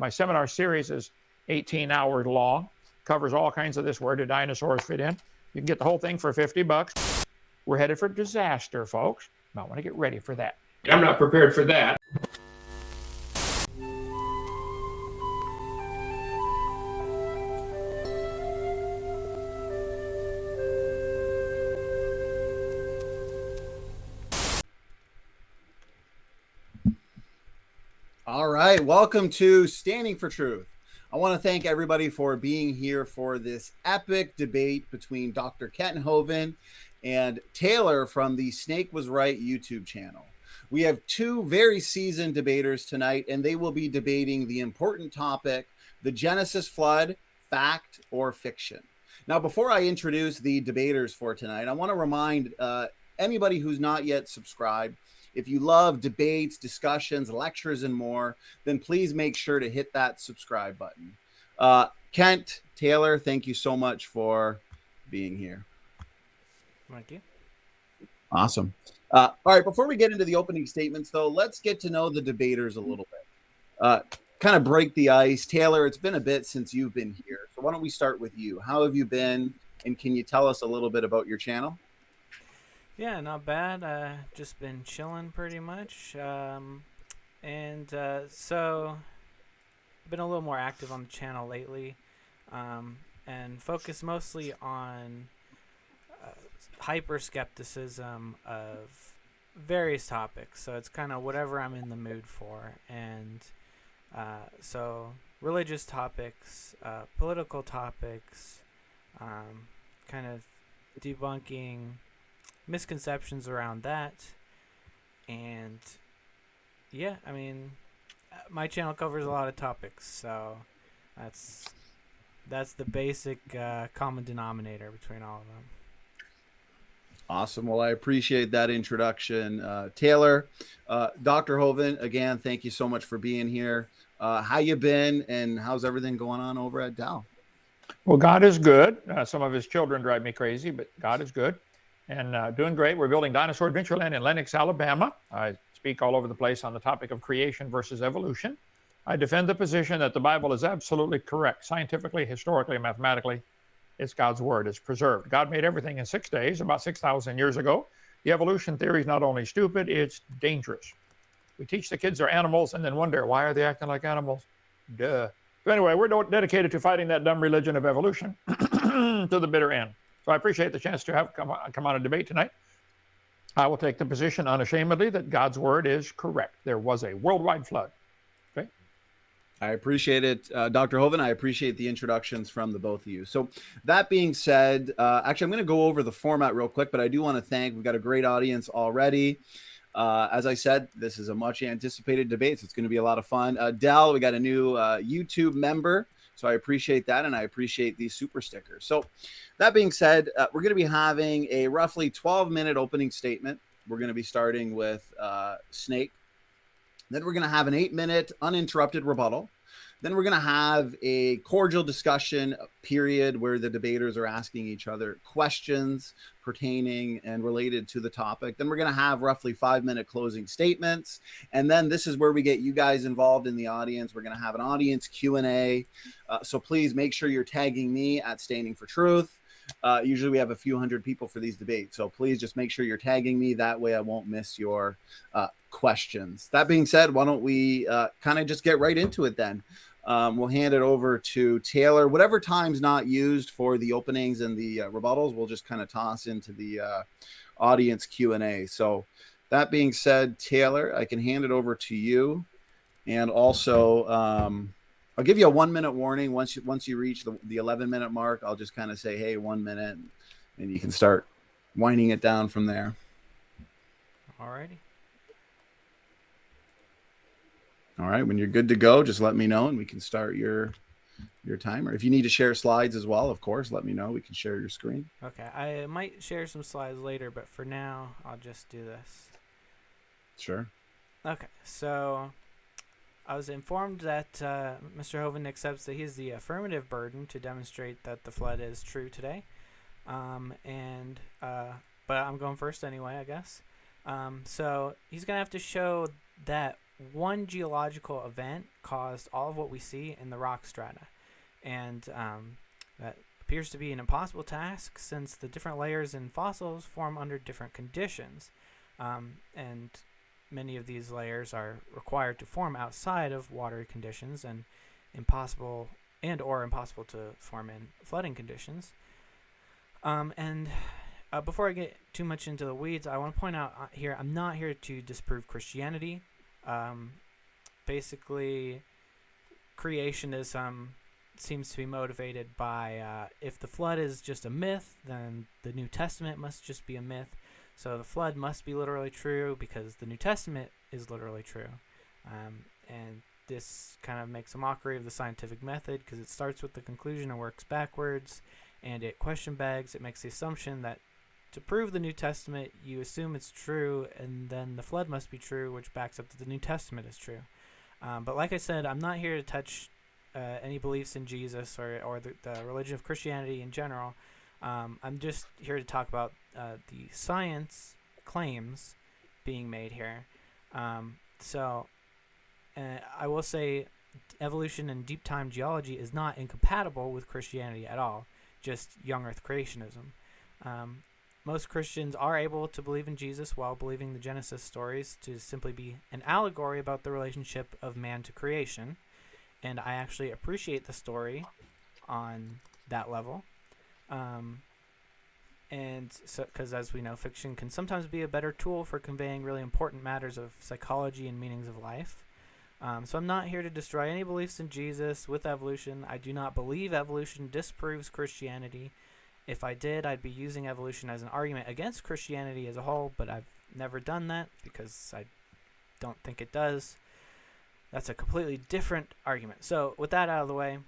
My seminar series is 18 hours long, covers all kinds of this. Where do dinosaurs fit in? You can get the whole thing for $50. We're headed for disaster, folks. Might want to get ready for that. I'm not prepared for that. All right, welcome to Standing for Truth. I want to thank everybody for being here for this epic debate between Dr. Kenton HOVIND and Taylor from the Snake Was Right YouTube channel. We have two very seasoned debaters tonight, and they will be debating the important topic, the Genesis flood, fact or fiction. Now, before I introduce the debaters for tonight, I want to remind anybody who's not yet subscribed, if you love debates, discussions, lectures, and more, then please make sure to hit that subscribe button. Kent, Taylor, thank you so much for being here. Thank you. Awesome. All right, before we get into the opening statements, though, let's get to know the debaters a little bit. Kind of break the ice. Taylor, it's been a bit since you've been here, so why don't we start with you? How have you been, and can you tell us a little bit about your channel? Yeah, not bad. Just been chilling pretty much. So I've been a little more active on the channel lately, and focus mostly on hyper-skepticism of various topics. So it's kind of whatever I'm in the mood for. And so religious topics, political topics, kind of debunking misconceptions around that. And yeah, I mean, my channel covers a lot of topics, so that's the basic common denominator between all of them. Awesome. Well, I appreciate that introduction, Taylor. Dr. HOVIND, again, thank you so much for being here. How you been, and how's everything going on over at Dow? Well, God is good. Some of his children drive me crazy, but God is good. And doing great. We're building Dinosaur Adventureland in Lenox, Alabama. I speak all over the place on the topic of creation versus evolution. I defend the position that the Bible is absolutely correct, scientifically, historically, mathematically. It's God's word. It's preserved. God made everything in 6 days, about 6,000 years ago. The evolution theory is not only stupid, it's dangerous. We teach the kids they're animals and then wonder, why are they acting like animals? Duh. So anyway, we're dedicated to fighting that dumb religion of evolution to the bitter end. So I appreciate the chance to have come on a debate tonight. I will take the position unashamedly that God's word is correct. There was a worldwide flood. Okay. I appreciate it, Dr. HOVIND. I appreciate the introductions from the both of you. So that being said, actually, I'm going to go over the format real quick, but I do want to thank, we've got a great audience already. As I said, this is a much anticipated debate, so it's going to be a lot of fun. Dell, we got a new YouTube member. So I appreciate that, and I appreciate these super stickers. So that being said, we're going to be having a roughly 12-minute opening statement. We're going to be starting with Snake. Then we're going to have an 8-minute uninterrupted rebuttal. Then we're going to have a cordial discussion period where the debaters are asking each other questions pertaining and related to the topic. Then we're going to have roughly 5-minute closing statements. And then this is where we get you guys involved in the audience. We're going to have an audience Q&A. So please make sure you're tagging me at Standing for Truth. Usually we have a few hundred people for these debates. So please just make sure you're tagging me. That way I won't miss your questions. That being said, why don't we kind of just get right into it then? We'll hand it over to Taylor. Whatever time's not used for the openings and the rebuttals, we'll just kind of toss into the audience Q&A. So that being said, Taylor, I can hand it over to you. And also, I'll give you a 1-minute warning. Once you reach the 11-minute mark, I'll just kind of say, hey, 1 minute, and you can start winding it down from there. All righty. All right, when you're good to go, just let me know and we can start your timer. If you need to share slides as well, of course, let me know. We can share your screen. Okay, I might share some slides later, but for now, I'll just do this. Sure. Okay, so I was informed that Mr. HOVIND accepts that he has the affirmative burden to demonstrate that the flood is true today. But I'm going first anyway, I guess. So he's going to have to show that one geological event caused all of what we see in the rock strata. And that appears to be an impossible task since the different layers in fossils form under different conditions. And many of these layers are required to form outside of watery conditions and impossible to form in flooding conditions. Before I get too much into the weeds, I want to point out here, I'm not here to disprove Christianity. Basically, creationism seems to be motivated by if the flood is just a myth, then the New Testament must just be a myth. So the flood must be literally true because the New Testament is literally true. And this kind of makes a mockery of the scientific method because it starts with the conclusion and works backwards, and it question begs. It makes the assumption that to prove the New Testament, you assume it's true, and then the flood must be true, which backs up that the New Testament is true. But like I said, I'm not here to touch any beliefs in Jesus or the religion of Christianity in general. I'm just here to talk about the science claims being made here. I will say evolution and deep time geology is not incompatible with Christianity at all, just young earth creationism. Most Christians are able to believe in Jesus while believing the Genesis stories to simply be an allegory about the relationship of man to creation. And I actually appreciate the story on that level. And so, because as we know, fiction can sometimes be a better tool for conveying really important matters of psychology and meanings of life. So I'm not here to destroy any beliefs in Jesus with evolution. I do not believe evolution disproves Christianity. If I did, I'd be using evolution as an argument against Christianity as a whole, but I've never done that because I don't think it does. That's a completely different argument. So with that out of the way,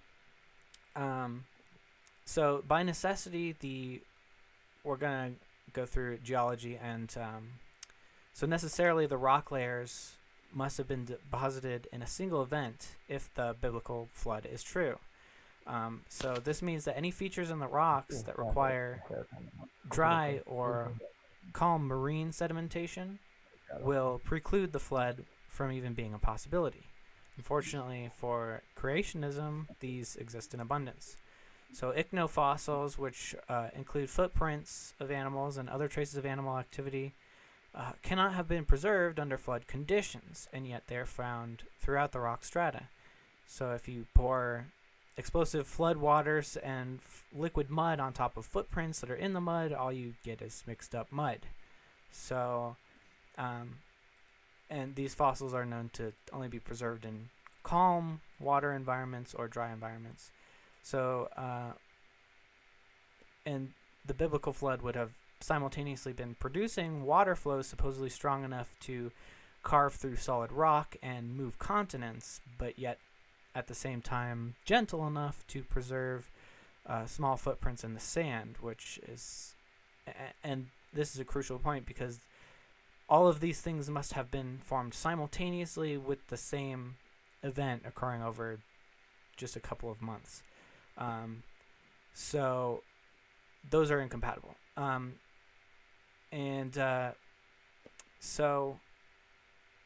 so by necessity, we're going to go through geology, and so necessarily the rock layers must have been deposited in a single event if the biblical flood is true. So this means that any features in the rocks that require dry or calm marine sedimentation will preclude the flood from even being a possibility. Unfortunately for creationism, these exist in abundance. So ichnofossils, which include footprints of animals and other traces of animal activity, cannot have been preserved under flood conditions, and yet they're found throughout the rock strata. So if you pour explosive flood waters and liquid mud on top of footprints that are in the mud, all you get is mixed up mud. So, and these fossils are known to only be preserved in calm water environments or dry environments. So, and the biblical flood would have simultaneously been producing water flows supposedly strong enough to carve through solid rock and move continents, but yet at the same time gentle enough to preserve small footprints in the sand, which is, and this is a crucial point because all of these things must have been formed simultaneously with the same event occurring over just a couple of months. So those are incompatible. So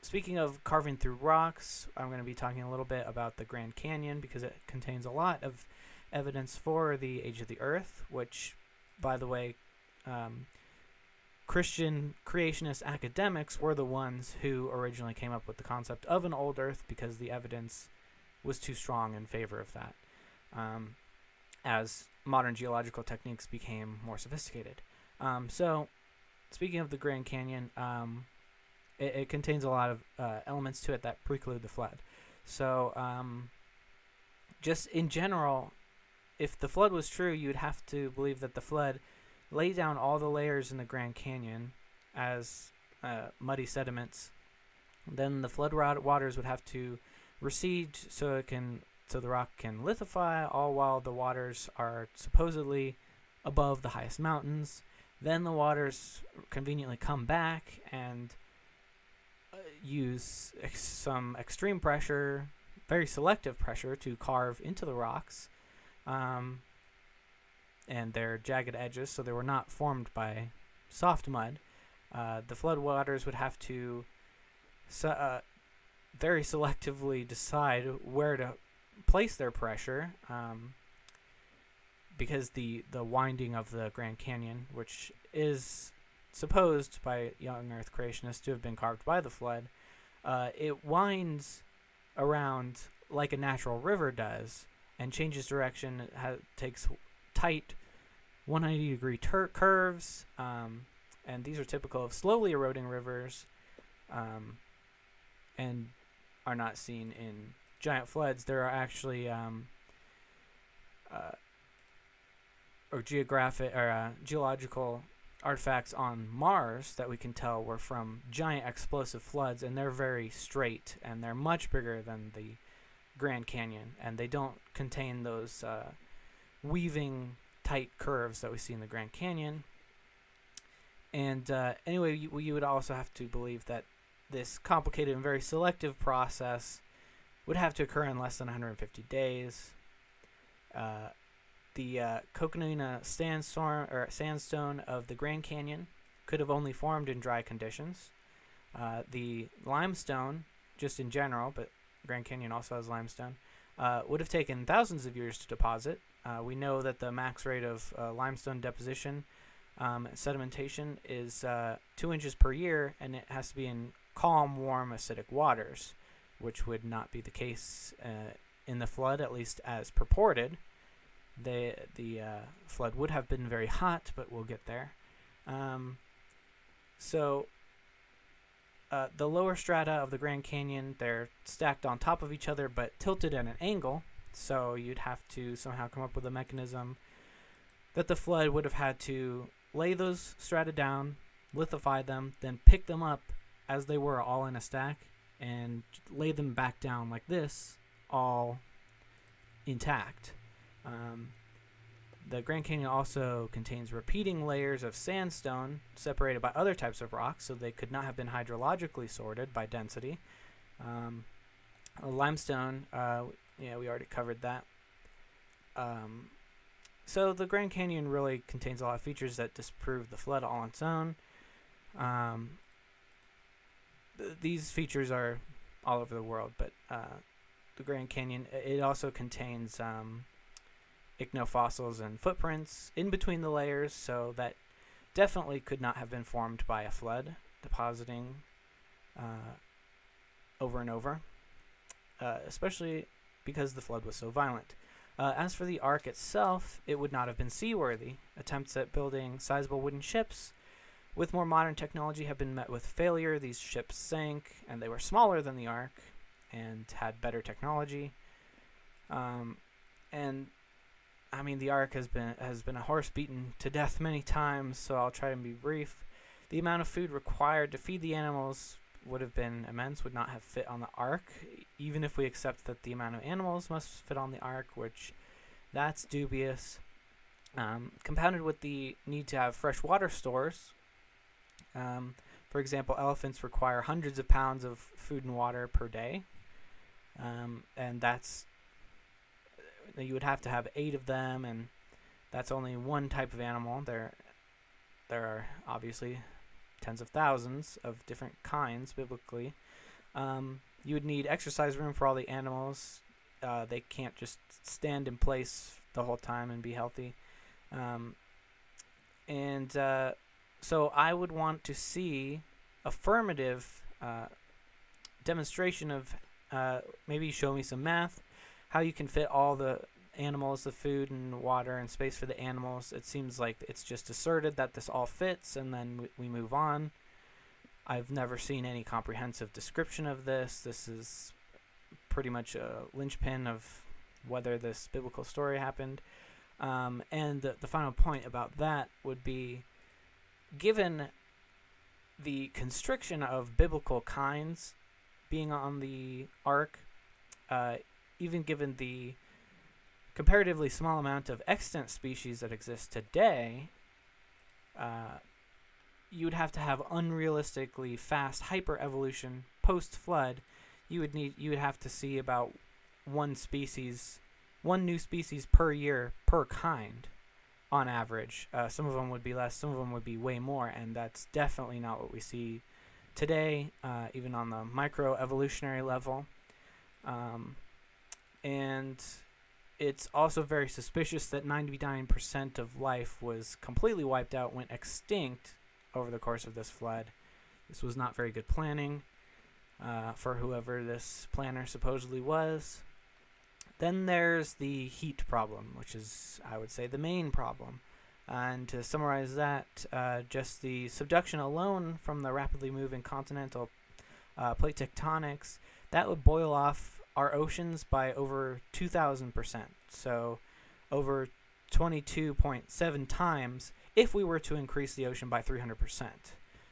speaking of carving through rocks, I'm going to be talking a little bit about the Grand Canyon because it contains a lot of evidence for the age of the Earth, which, by the way, Christian creationist academics were the ones who originally came up with the concept of an old Earth because the evidence was too strong in favor of that, as modern geological techniques became more sophisticated. So speaking of the Grand Canyon, it contains a lot of elements to it that preclude the flood. So just in general, if the flood was true, you'd have to believe that the flood laid down all the layers in the Grand Canyon as muddy sediments. Then the flood waters would have to recede so the rock can lithify, all while the waters are supposedly above the highest mountains. Then the waters conveniently come back and use some extreme pressure, very selective pressure, to carve into the rocks and their jagged edges, so they were not formed by soft mud. The flood waters would have to very selectively decide where to place their pressure, because the winding of the Grand Canyon, which is supposed by young Earth creationists to have been carved by the flood, it winds around like a natural river does and changes direction. It takes tight 180-degree curves, and these are typical of slowly eroding rivers, and are not seen in giant floods. There are actually geological artifacts on Mars that we can tell were from giant explosive floods, and they're very straight, and they're much bigger than the Grand Canyon, and they don't contain those weaving tight curves that we see in the Grand Canyon. And anyway, you would also have to believe that this complicated and very selective process would have to occur in less than 150 days. The Coconina sandstone of the Grand Canyon could have only formed in dry conditions. The limestone, just in general, but Grand Canyon also has limestone, would have taken thousands of years to deposit. We know that the max rate of limestone deposition, sedimentation, is 2 inches per year, and it has to be in calm, warm, acidic waters, which would not be the case in the flood, at least as purported. The flood would have been very hot, but we'll get there. The lower strata of the Grand Canyon, they're stacked on top of each other but tilted at an angle, so you'd have to somehow come up with a mechanism that the flood would have had to lay those strata down, lithify them, then pick them up as they were all in a stack and lay them back down like this, all intact. The Grand Canyon also contains repeating layers of sandstone separated by other types of rocks, so they could not have been hydrologically sorted by density. Limestone, we already covered that. So the Grand Canyon really contains a lot of features that disprove the flood all on its own. These features are all over the world, but the Grand Canyon, it also contains ichnofossils and footprints in between the layers, so that definitely could not have been formed by a flood depositing over and over, especially because the flood was so violent. As for the Ark itself, it would not have been seaworthy. Attempts at building sizable wooden ships with more modern technology have been met with failure. These ships sank, and they were smaller than the Ark and had better technology. The Ark has been a horse beaten to death many times, so I'll try and be brief. The amount of food required to feed the animals would have been immense, would not have fit on the Ark, even if we accept that the amount of animals must fit on the Ark, which that's dubious. Compounded with the need to have fresh water stores. For example, elephants require hundreds of pounds of food and water per day, and that's, you would have to have 8 of them, and that's only one type of animal. There are obviously tens of thousands of different kinds biblically. You would need exercise room for all the animals. They can't just stand in place the whole time and be healthy. So I would want to see affirmative demonstration of, maybe show me some math, how you can fit all the animals, the food and water and space for the animals. It seems like it's just asserted that this all fits, and then we move on. I've never seen any comprehensive description of this. This is pretty much a linchpin of whether this biblical story happened. And the final point about that would be, given the constriction of biblical kinds being on the Ark, even given the comparatively small amount of extant species that exist today, you would have to have unrealistically fast hyper-evolution post-flood. You would have to see about one new species per year per kind on average. Some of them would be less, some of them would be way more, and that's definitely not what we see today, even on the microevolutionary level. And it's also very suspicious that 99% of life was completely wiped out, went extinct over the course of this flood. This was not very good planning for whoever this planner supposedly was. Then there's the heat problem, which is, I would say, the main problem. And to summarize that, just the subduction alone from the rapidly moving continental plate tectonics, that would boil off our oceans by over 2,000%. So over 22.7 times if we were to increase the ocean by 300%.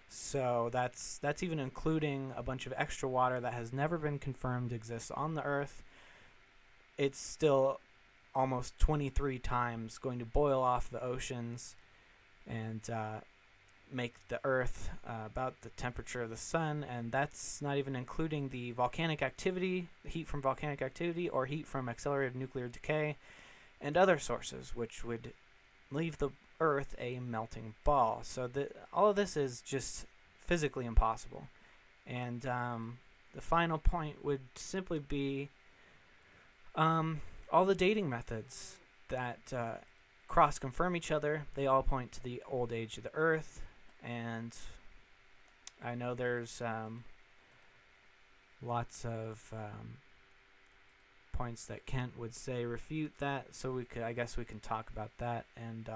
So that's even including a bunch of extra water that has never been confirmed exists on the Earth. It's still almost 23 times going to boil off the oceans and make the Earth about the temperature of the sun, and that's not even including the volcanic activity, heat from volcanic activity, or heat from accelerated nuclear decay, and other sources, which would leave the Earth a melting ball. So all of this is just physically impossible. And the final point would simply be all the dating methods that cross-confirm each other. They all point to the old age of the Earth. And I know there's lots of points that Kent would say refute that, so I guess we can talk about that, and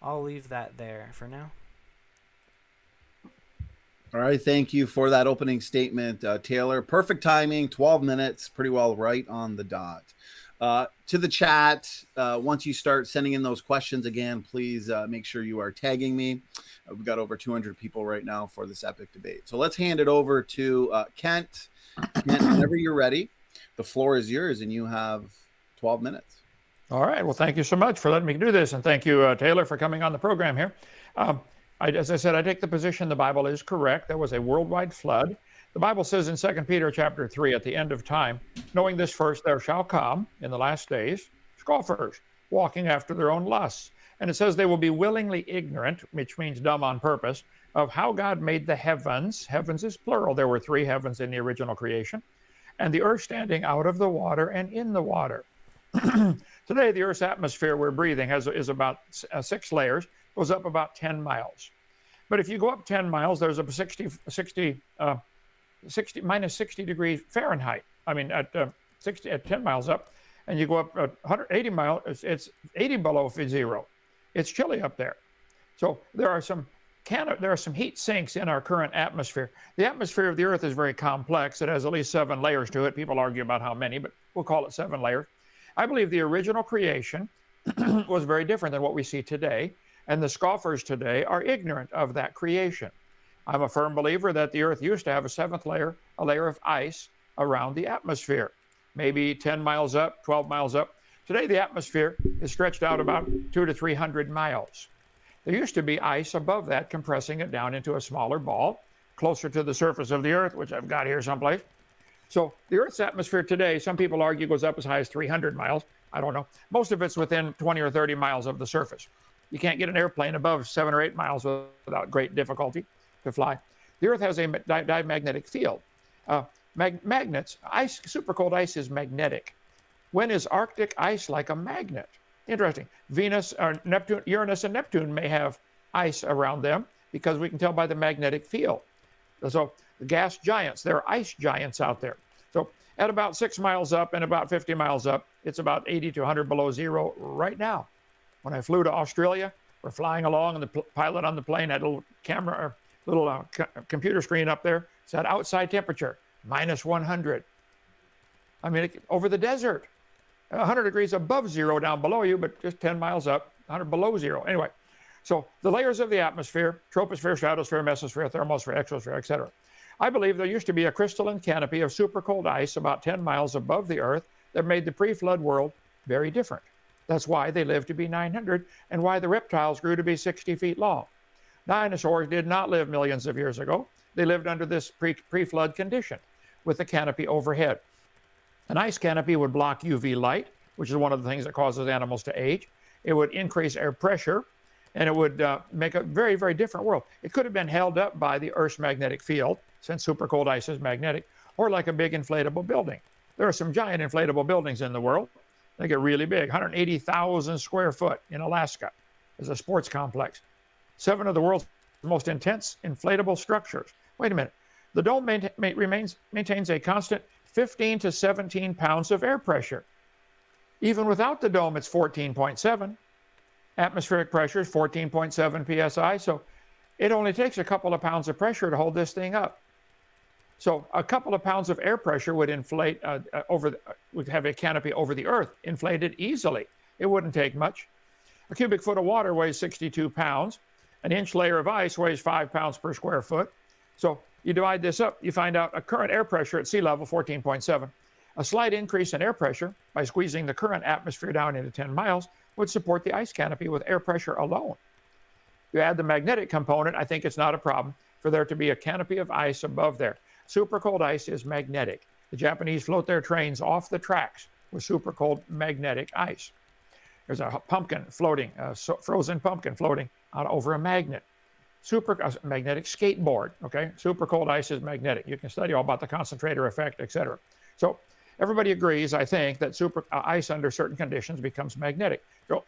I'll leave that there for now. All right, thank you for that opening statement, Taylor. Perfect timing, 12 minutes, pretty well right on the dot. To the chat, once you start sending in those questions again, please make sure you are tagging me. We've got over 200 people right now for this epic debate. So let's hand it over to Kent. Kent, whenever you're ready, the floor is yours, and you have 12 minutes. All right. Well, thank you so much for letting me do this. And thank you, Taylor, for coming on the program here. As I said, I take the position the Bible is correct. There was a worldwide flood. The Bible says in 2 Peter chapter 3, at the end of time, knowing this first, there shall come in the last days scoffers, walking after their own lusts. And it says they will be willingly ignorant, which means dumb on purpose, of how God made the heavens. Heavens is plural. There were 3 heavens in the original creation. And the earth standing out of the water and in the water. Today, the Earth's atmosphere we're breathing is about 6 layers, goes up about 10 miles. But if you go up 10 miles, there's a minus 60 degrees Fahrenheit. I mean, at 10 miles up, and you go up 180 miles, it's 80 below zero. It's chilly up there. So there are some heat sinks in our current atmosphere. The atmosphere of the Earth is very complex. It has at least 7 layers to it. People argue about how many, but we'll call it 7 layers. I believe the original creation was very different than what we see today, and the scoffers today are ignorant of that creation. I'm a firm believer that the Earth used to have a 7th layer, a layer of ice around the atmosphere, maybe 10 miles up, 12 miles up. Today, the atmosphere is stretched out about 200 to 300 miles. There used to be ice above that, compressing it down into a smaller ball, closer to the surface of the Earth, which I've got here someplace. So the Earth's atmosphere today, some people argue, goes up as high as 300 miles. I don't know. Most of it's within 20 or 30 miles of the surface. You can't get an airplane above 7 or 8 miles without great difficulty to fly. The Earth has a diamagnetic field. Magnets, ice, super cold ice is magnetic. When is Arctic ice like a magnet? Interesting. Venus or Neptune, Uranus and Neptune may have ice around them because we can tell by the magnetic field. So the gas giants, there are ice giants out there. So at about 6 miles up and about 50 miles up, it's about 80 to 100 below zero right now. When I flew to Australia, we're flying along, and the pilot on the plane had a little camera, or computer screen up there, said outside temperature, minus 100. I mean, over the desert, 100 degrees above zero down below you, but just 10 miles up, 100 below zero. Anyway, so the layers of the atmosphere, troposphere, stratosphere, mesosphere, thermosphere, exosphere, etc. I believe there used to be a crystalline canopy of super cold ice about 10 miles above the Earth that made the pre-flood world very different. That's why they lived to be 900 and why the reptiles grew to be 60 feet long. Dinosaurs did not live millions of years ago. They lived under this pre-flood condition with the canopy overhead. An ice canopy would block UV light, which is one of the things that causes animals to age. It would increase air pressure. and it would make a very, very different world. It could have been held up by the Earth's magnetic field, since super cold ice is magnetic, or like a big inflatable building. There are some giant inflatable buildings in the world. They get really big, 180,000 square foot in Alaska. There's a sports complex. 7 of the world's most intense inflatable structures. Wait a minute. The dome maintains a constant 15 to 17 pounds of air pressure. Even without the dome, it's 14.7. Atmospheric pressure is 14.7 psi. So it only takes a couple of pounds of pressure to hold this thing up. So a couple of pounds of air pressure would inflate would have a canopy over the Earth, inflated easily. It wouldn't take much. A cubic foot of water weighs 62 pounds. An inch layer of ice weighs 5 pounds per square foot. So you divide this up, you find out a current air pressure at sea level, 14.7. A slight increase in air pressure by squeezing the current atmosphere down into 10 miles would support the ice canopy with air pressure alone. You add the magnetic component, I think it's not a problem for there to be a canopy of ice above there. Super cold ice is magnetic. The Japanese float their trains off the tracks with super cold magnetic ice. There's a pumpkin floating, frozen pumpkin floating out over a magnet. Magnetic skateboard, okay? Super cold ice is magnetic. You can study all about the concentrator effect, etc. So everybody agrees, I think, that ice under certain conditions becomes magnetic. So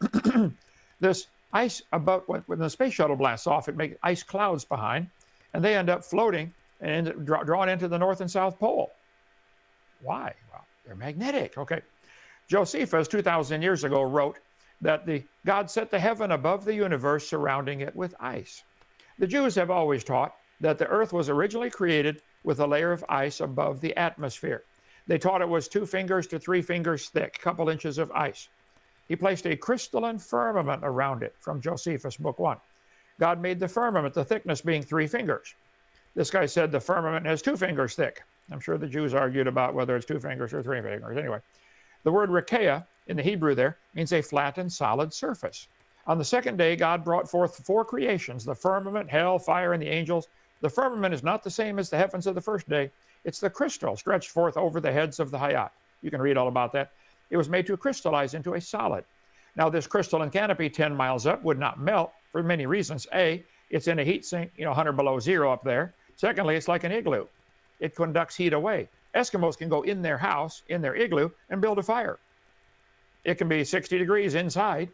this ice when the space shuttle blasts off, it makes ice clouds behind, and they end up floating and drawn into the North and South Pole. Why? Well, they're magnetic, okay? Josephus, 2,000 years ago, wrote that God set the heaven above the universe, surrounding it with ice. The Jews have always taught that the earth was originally created with a layer of ice above the atmosphere. They taught it was 2 fingers to 3 fingers thick, a couple inches of ice. He placed a crystalline firmament around it from Josephus, book 1. God made the firmament, the thickness being 3 fingers. This guy said the firmament has 2 fingers thick. I'm sure the Jews argued about whether it's 2 fingers or 3 fingers. Anyway, the word Rekeah in the Hebrew there means a flat and solid surface. On the second day, God brought forth 4 creations, the firmament, hell, fire, and the angels. The firmament is not the same as the heavens of the first day. It's the crystal stretched forth over the heads of the Hayat. You can read all about that. It was made to crystallize into a solid. Now, this crystalline canopy 10 miles up would not melt for many reasons. A, it's in a heat sink, 100 below zero up there. Secondly, it's like an igloo. It conducts heat away. Eskimos can go in their house, in their igloo, and build a fire. It can be 60 degrees inside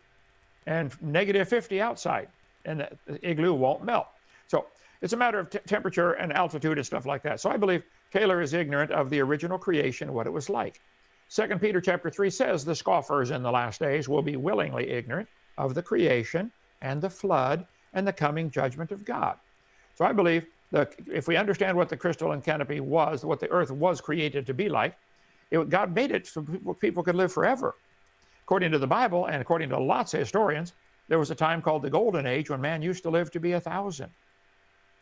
and negative 50 outside, and the igloo won't melt. So it's a matter of temperature and altitude and stuff like that. So I believe Taylor is ignorant of the original creation, what it was like. 2 Peter chapter 3 says the scoffers in the last days will be willingly ignorant of the creation and the flood and the coming judgment of God. So I believe that if we understand what the crystalline canopy was, what the earth was created to be like, God made it so people could live forever. According to the Bible and according to lots of historians, there was a time called the Golden Age when man used to live to be 1,000.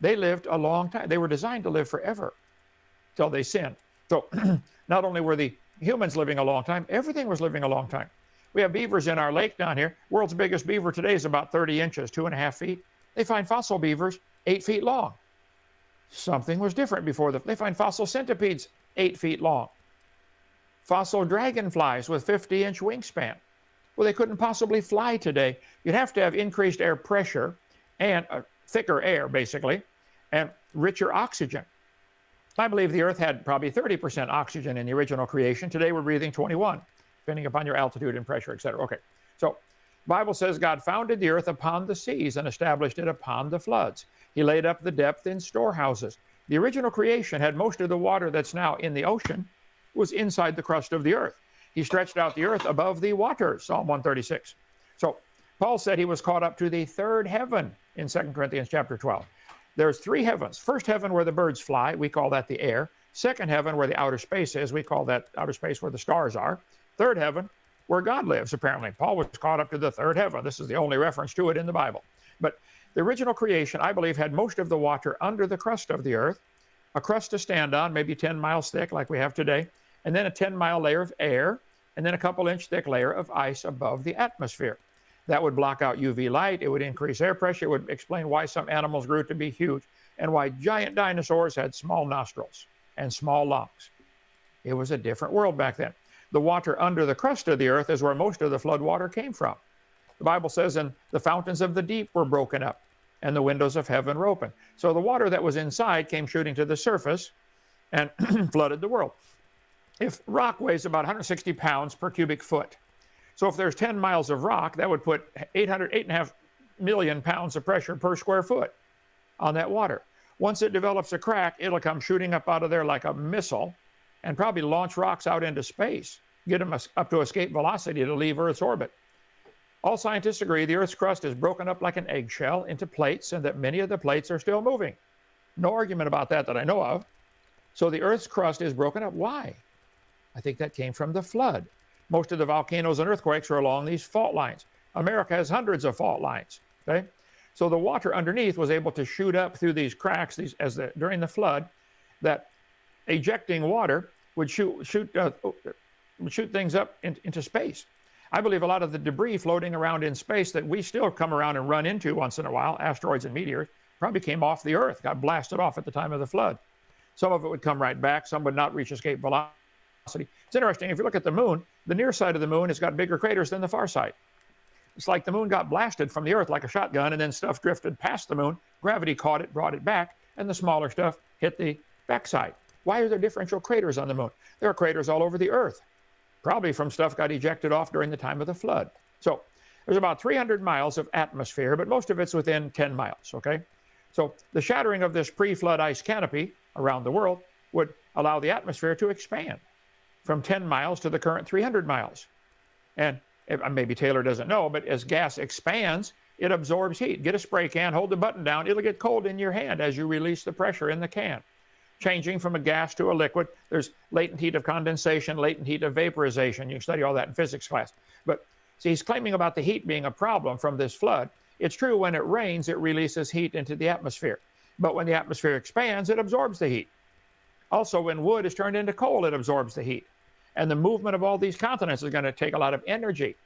They lived a long time. They were designed to live forever till they sinned. So not only were the humans living a long time, everything was living a long time. We have beavers in our lake down here. World's biggest beaver today is about 30 inches, 2.5 feet. They find fossil beavers 8 feet long. Something was different before they find fossil centipedes 8 feet long. Fossil dragonflies with 50-inch wingspan. Well, they couldn't possibly fly today. You'd have to have increased air pressure and thicker air, basically, and richer oxygen. I believe the Earth had probably 30% oxygen in the original creation. Today we're breathing 21, depending upon your altitude and pressure, etc. Okay, so the Bible says God founded the earth upon the seas and established it upon the floods. He laid up the depth in storehouses. The original creation had most of the water that's now in the ocean was inside the crust of the earth. He stretched out the earth above the waters, Psalm 136. So Paul said he was caught up to the third heaven in 2 Corinthians chapter 12. There's 3 heavens. First heaven where the birds fly, we call that the air. Second heaven where the outer space is, we call that outer space where the stars are. Third heaven where God lives, apparently. Paul was caught up to the third heaven. This is the only reference to it in the Bible. But the original creation, I believe, had most of the water under the crust of the earth, a crust to stand on, maybe 10 miles thick like we have today, and then a 10-mile layer of air, and then a couple-inch thick layer of ice above the atmosphere. That would block out UV light. It would increase air pressure. It would explain why some animals grew to be huge and why giant dinosaurs had small nostrils and small lungs. It was a different world back then. The water under the crust of the earth is where most of the flood water came from. The Bible says, and the fountains of the deep were broken up, and the windows of heaven were open. So the water that was inside came shooting to the surface and flooded the world. If rock weighs about 160 pounds per cubic foot, so if there's 10 miles of rock, that would put 8.5 million pounds of pressure per square foot on that water. Once it develops a crack, it'll come shooting up out of there like a missile and probably launch rocks out into space, get them up to escape velocity to leave Earth's orbit. All scientists agree the Earth's crust is broken up like an eggshell into plates and that many of the plates are still moving. No argument about that I know of. So the Earth's crust is broken up. Why? I think that came from the flood. Most of the volcanoes and earthquakes are along these fault lines. America has hundreds of fault lines. Okay? So the water underneath was able to shoot up through these cracks during the flood. That ejecting water would shoot things up into space. I believe a lot of the debris floating around in space that we still come around and run into once in a while, asteroids and meteors, probably came off the Earth, got blasted off at the time of the flood. Some of it would come right back. Some would not reach escape velocity. It's interesting. If you look at the moon, the near side of the moon has got bigger craters than the far side. It's like the moon got blasted from the Earth like a shotgun, and then stuff drifted past the moon. Gravity caught it, brought it back, and the smaller stuff hit the backside. Why are there differential craters on the moon? There are craters all over the Earth, probably from stuff got ejected off during the time of the flood. So there's about 300 miles of atmosphere, but most of it's within 10 miles, okay? So the shattering of this pre-flood ice canopy around the world would allow the atmosphere to expand from 10 miles to the current 300 miles. And maybe Taylor doesn't know, but as gas expands, it absorbs heat. Get a spray can, hold the button down, it'll get cold in your hand as you release the pressure in the can. Changing from a gas to a liquid, there's latent heat of condensation, latent heat of vaporization. You study all that in physics class. But see, he's claiming about the heat being a problem from this flood. It's true, when it rains, it releases heat into the atmosphere. But when the atmosphere expands, it absorbs the heat. Also, when wood is turned into coal, it absorbs the heat. And the movement of all these continents is going to take a lot of energy.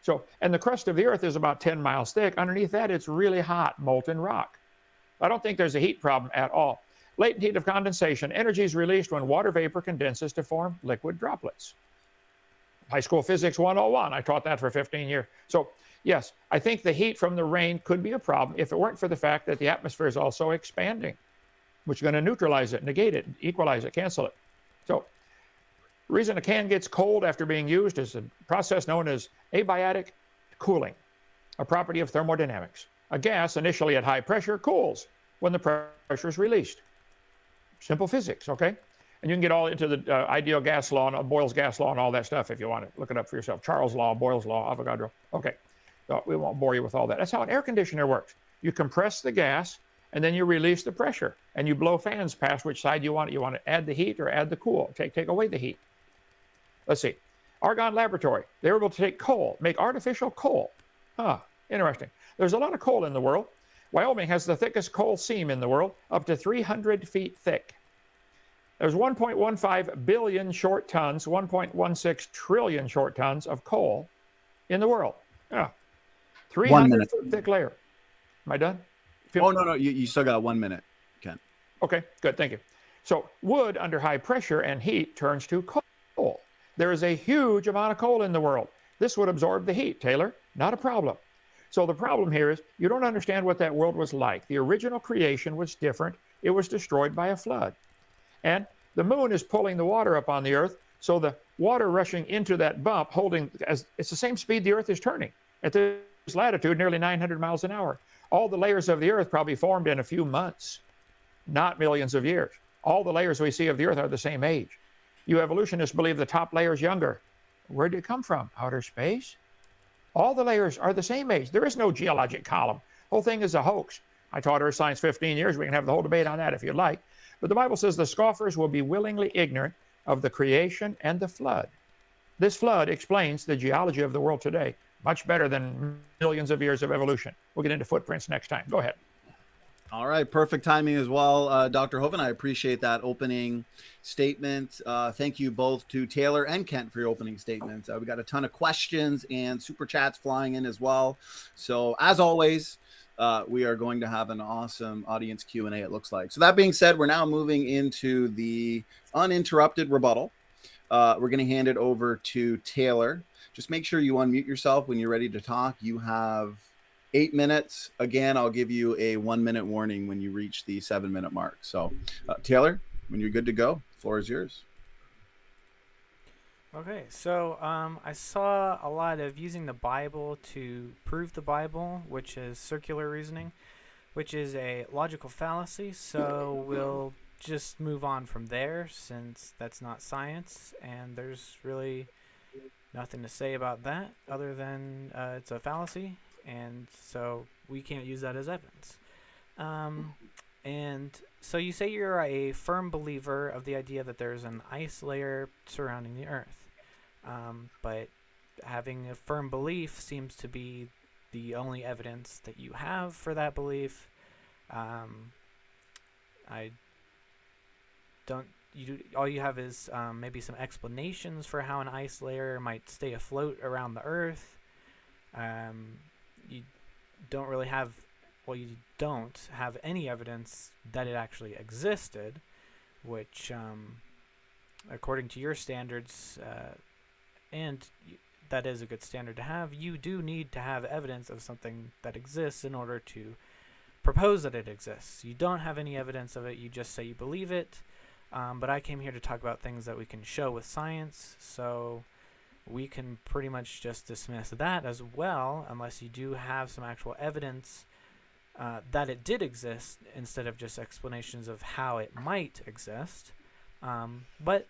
So, and the crust of the Earth is about 10 miles thick. Underneath that, it's really hot, molten rock. I don't think there's a heat problem at all. Latent heat of condensation. Energy is released when water vapor condenses to form liquid droplets. High school physics 101. I taught that for 15 years. So, yes, I think the heat from the rain could be a problem if it weren't for the fact that the atmosphere is also expanding, which is going to neutralize it, negate it, equalize it, cancel it. So, the reason a can gets cold after being used is a process known as abiotic cooling, a property of thermodynamics. A gas initially at high pressure cools when the pressure is released. Simple physics, okay? And you can get all into the ideal gas law and Boyle's gas law and all that stuff if you want to look it up for yourself. Charles' law, Boyle's law, Avogadro. Okay, so we won't bore you with all that. That's how an air conditioner works. You compress the gas and then you release the pressure and you blow fans past which side you want it. You want to add the heat or add the cool, take away the heat. Let's see. Argonne Laboratory. They were able to take coal, make artificial coal. Interesting. There's a lot of coal in the world. Wyoming has the thickest coal seam in the world, up to 300 feet thick. There's 1.15 billion short tons, 1.16 trillion short tons of coal in the world. 300 foot thick layer. Am I done? Oh, no. You still got 1 minute, Ken. Okay, good. Thank you. So wood under high pressure and heat turns to coal. There is a huge amount of coal in the world. This would absorb the heat, Taylor. Not a problem. So the problem here is you don't understand what that world was like. The original creation was different. It was destroyed by a flood. And the moon is pulling the water up on the Earth, so the water rushing into that bump, it's the same speed the Earth is turning. At this latitude, nearly 900 miles an hour. All the layers of the Earth probably formed in a few months, not millions of years. All the layers we see of the Earth are the same age. You evolutionists believe the top layer is younger. Where did it come from? Outer space? All the layers are the same age. There is no geologic column. The whole thing is a hoax. I taught Earth Science 15 years. We can have the whole debate on that if you'd like. But the Bible says the scoffers will be willingly ignorant of the creation and the flood. This flood explains the geology of the world today much better than millions of years of evolution. We'll get into footprints next time. Go ahead. All right, perfect timing as well, Dr. Hovind. I appreciate that opening statement. Thank you both to Taylor and Kent for your opening statements. We got a ton of questions and super chats flying in as well. So as always, we are going to have an awesome audience Q&A, it looks like. So that being said, we're now moving into the uninterrupted rebuttal. We're going to hand it over to Taylor. just make sure you unmute yourself when you're ready to talk. You have 8 minutes. Again, I'll give you a 1-minute warning when you reach the 7-minute mark. So, Taylor, when you're good to go, the floor is yours. Okay, so I saw a lot of using the Bible to prove the Bible, which is circular reasoning, which is a logical fallacy. So we'll just move on from there, since that's not science, and there's really nothing to say about that other than it's a fallacy, and so we can't use that as evidence. And so you say you're a firm believer of the idea that there's an ice layer surrounding the Earth. But having a firm belief seems to be the only evidence that you have for that belief. I don't. All you have is maybe some explanations for how an ice layer might stay afloat around the Earth. You don't really have. Well, you don't have any evidence that it actually existed, which, according to your standards, and that is a good standard to have, you do need to have evidence of something that exists in order to propose that it exists. You don't have any evidence of it, you just say you believe it. But I came here to talk about things that we can show with science, so we can pretty much just dismiss that as well, unless you do have some actual evidence that it did exist, instead of just explanations of how it might exist. But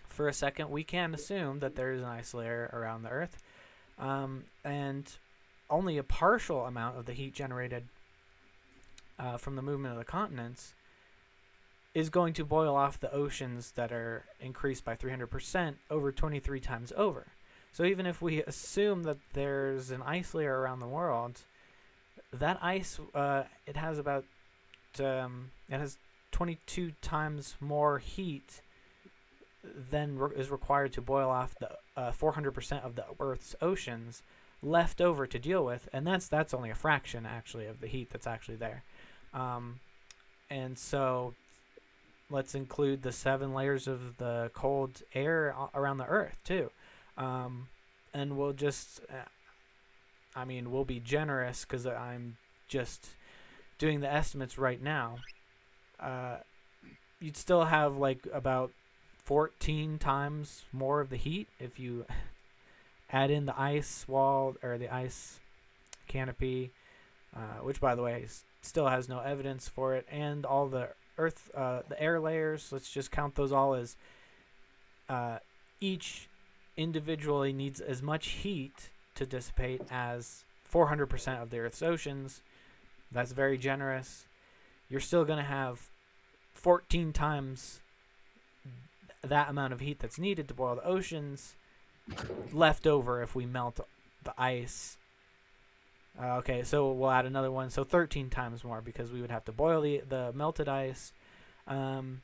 for a second, we can assume that there is an ice layer around the Earth, and only a partial amount of the heat generated from the movement of the continents is going to boil off the oceans that are increased by 300% over 23 times over. So even if we assume that there's an ice layer around the world, that ice, it has about, it has 22 times more heat than is required to boil off the 400% of the Earth's oceans left over to deal with, and that's only a fraction actually of the heat that's actually there. And so let's include the 7 layers of the cold air around the Earth too, and we'll just we'll be generous because I'm just doing the estimates right now. You'd still have like about 14 times more of the heat if you add in the ice wall or the ice canopy, which by the way still has no evidence for it, and all the Earth, the air layers. Let's just count those all as each individually needs as much heat to dissipate as 400% of the Earth's oceans. That's very generous. You're still going to have 14 times that amount of heat that's needed to boil the oceans left over if we melt the ice. Okay, so we'll add another one. So 13 times more, because we would have to boil the melted ice. And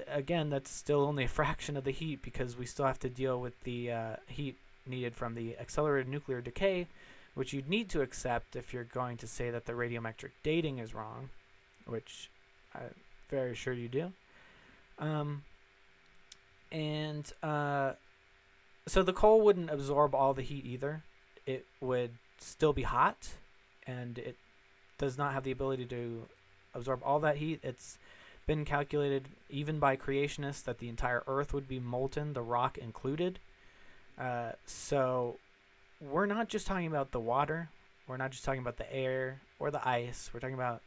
again, that's still only a fraction of the heat, because we still have to deal with the heat needed from the accelerated nuclear decay, which you'd need to accept if you're going to say that the radiometric dating is wrong, which I'm very sure you do. So the coal wouldn't absorb all the heat either. It would still be hot, and it does not have the ability to absorb all that heat. It's been calculated, even by creationists, that the entire Earth would be molten, the rock included. So we're not just talking about the water. We're not just talking about the air or the ice. We're talking about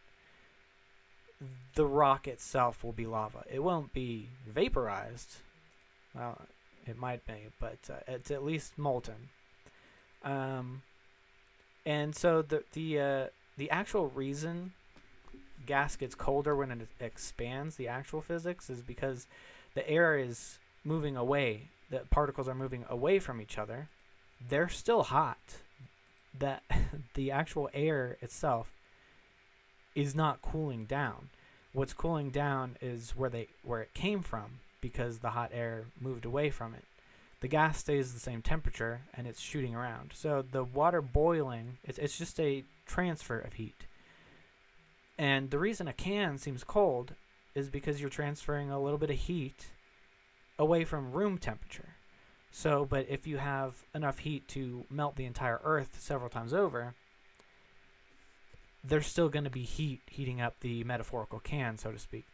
the rock itself will be lava. It won't be vaporized. Well, it might be, but it's at least molten. And so the actual reason gas gets colder when it expands, the actual physics, is because the air is moving away. The particles are moving away from each other. They're still hot. That the actual air itself is not cooling down. What's cooling down is where it came from, because the hot air moved away from it. The gas stays the same temperature, and it's shooting around. So the water boiling, it's just a transfer of heat. And the reason a can seems cold is because you're transferring a little bit of heat away from room temperature. So, but if you have enough heat to melt the entire Earth several times over, there's still going to be heat heating up the metaphorical can, so to speak.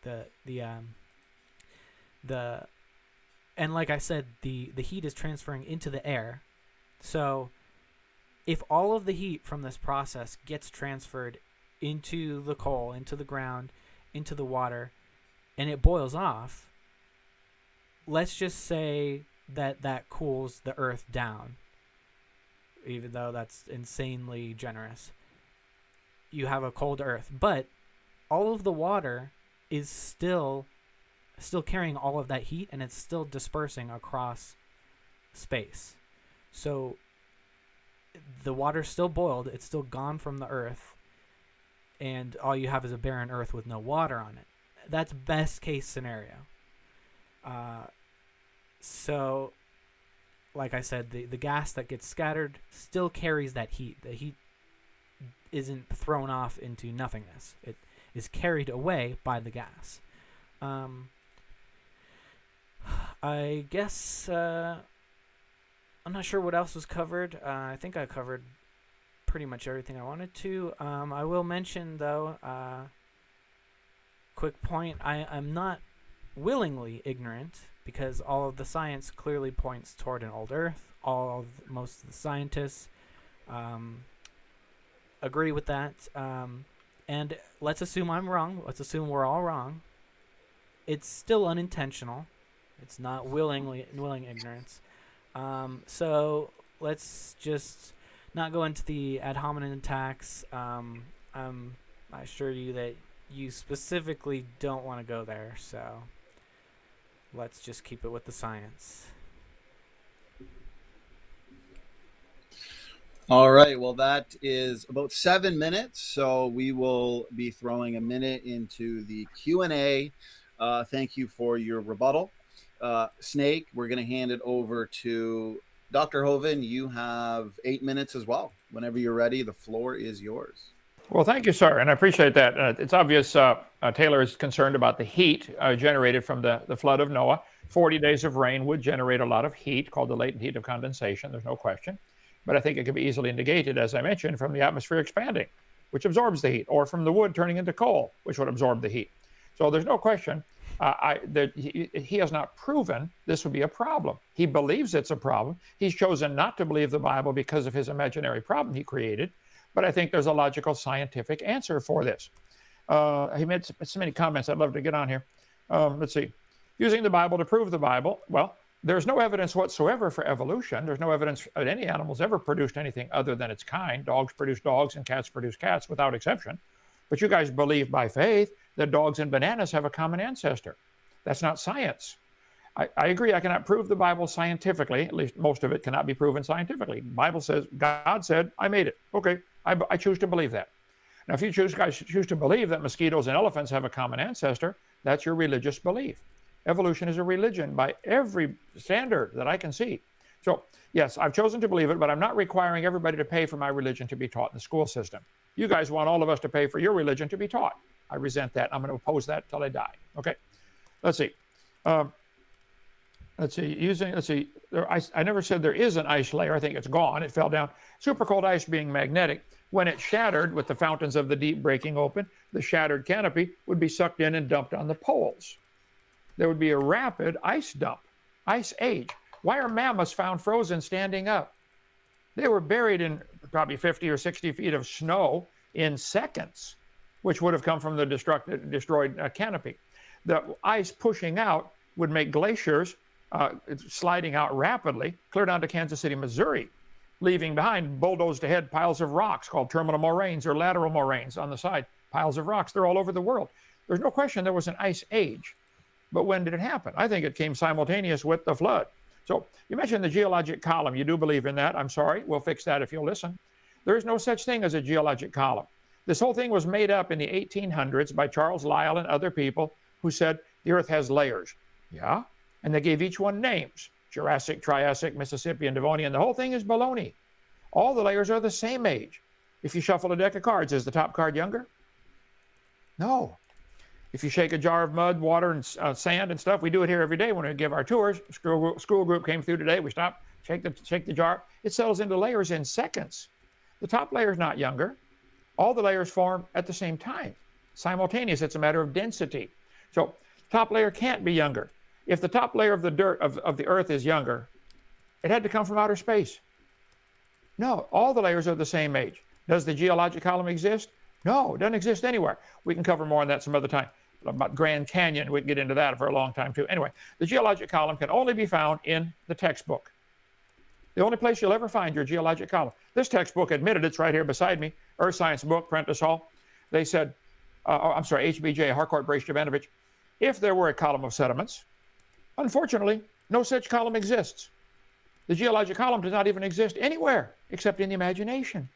And like I said, the heat is transferring into the air. So if all of the heat from this process gets transferred into the coal, into the ground, into the water, and it boils off, let's just say that cools the Earth down, even though that's insanely generous. You have a cold Earth, but all of the water is still carrying all of that heat, and it's still dispersing across space. So the water's still boiled, it's still gone from the Earth, and all you have is a barren Earth with no water on it. That's best case scenario. So like I said, the gas that gets scattered still carries that heat. The heat isn't thrown off into nothingness. It is carried away by the gas. I guess I'm not sure what else was covered. I think I covered pretty much everything I wanted to. I will mention, though, quick point, I'm not willingly ignorant, because all of the science clearly points toward an old Earth. Most of the scientists agree with that. And let's assume I'm wrong. Let's assume we're all wrong. It's still unintentional. It's not willing ignorance. So let's just not go into the ad hominem attacks. I assure you that you specifically don't want to go there. So let's just keep it with the science. All right. Well, that is about 7 minutes. So we will be throwing a minute into the Q&A. Thank you for your rebuttal. Snake, we're going to hand it over to Dr. Hovind. You have 8 minutes as well. Whenever you're ready, the floor is yours. Well, thank you, sir, and I appreciate that. It's obvious Taylor is concerned about the heat generated from the flood of Noah. 40 days of rain would generate a lot of heat, called the latent heat of condensation. There's no question. But I think it can be easily negated, as I mentioned, from the atmosphere expanding, which absorbs the heat, or from the wood turning into coal, which would absorb the heat. So there's no question that he has not proven this would be a problem. He believes it's a problem. He's chosen not to believe the Bible because of his imaginary problem he created. But I think there's a logical scientific answer for this. He made so many comments I'd love to get on here. Let's see. Using the Bible to prove the Bible. Well, there's no evidence whatsoever for evolution. There's no evidence that any animals ever produced anything other than its kind. Dogs produce dogs and cats produce cats without exception. But you guys believe by faith that dogs and bananas have a common ancestor. That's not science. I agree, I cannot prove the Bible scientifically. At least most of it cannot be proven scientifically. The Bible says, God said, I made it. Okay, I choose to believe that. Now, if you guys choose to believe that mosquitoes and elephants have a common ancestor, that's your religious belief. Evolution is a religion by every standard that I can see. So, yes, I've chosen to believe it, but I'm not requiring everybody to pay for my religion to be taught in the school system. You guys want all of us to pay for your religion to be taught. I resent that. I'm going to oppose that till I die. Okay, let's see. I never said there is an ice layer. I think it's gone. It fell down. Super cold ice being magnetic, when it shattered with the fountains of the deep breaking open, the shattered canopy would be sucked in and dumped on the poles. There would be a rapid ice dump, ice age. Why are mammoths found frozen standing up? They were buried in probably 50 or 60 feet of snow in seconds, which would have come from the destroyed canopy. The ice pushing out would make glaciers sliding out rapidly, clear down to Kansas City, Missouri, leaving behind bulldozed ahead piles of rocks called terminal moraines or lateral moraines on the side, piles of rocks. They're all over the world. There's no question there was an ice age. But when did it happen? I think it came simultaneous with the flood. So you mentioned the geologic column. You do believe in that. I'm sorry. We'll fix that if you'll listen. There is no such thing as a geologic column. This whole thing was made up in the 1800s by Charles Lyell and other people who said the Earth has layers. Yeah? And they gave each one names. Jurassic, Triassic, Mississippian, Devonian. The whole thing is baloney. All the layers are the same age. If you shuffle a deck of cards, is the top card younger? No. If you shake a jar of mud, water, and sand and stuff, we do it here every day when we give our tours. School group came through today. We stop, shake the jar. It settles into layers in seconds. The top layer is not younger. All the layers form at the same time. Simultaneous. It's a matter of density. So top layer can't be younger. If the top layer of the dirt of the earth is younger, it had to come from outer space. No, all the layers are the same age. Does the geologic column exist? No, it doesn't exist anywhere. We can cover more on that some other time. About Grand Canyon, we can get into that for a long time too. Anyway, the geologic column can only be found in the textbook. The only place you'll ever find your geologic column. This textbook admitted, it's right here beside me, Earth Science book, Prentice Hall. They said, HBJ, Harcourt Brace Jovanovich, if there were a column of sediments, unfortunately, no such column exists. The geologic column does not even exist anywhere except in the imagination.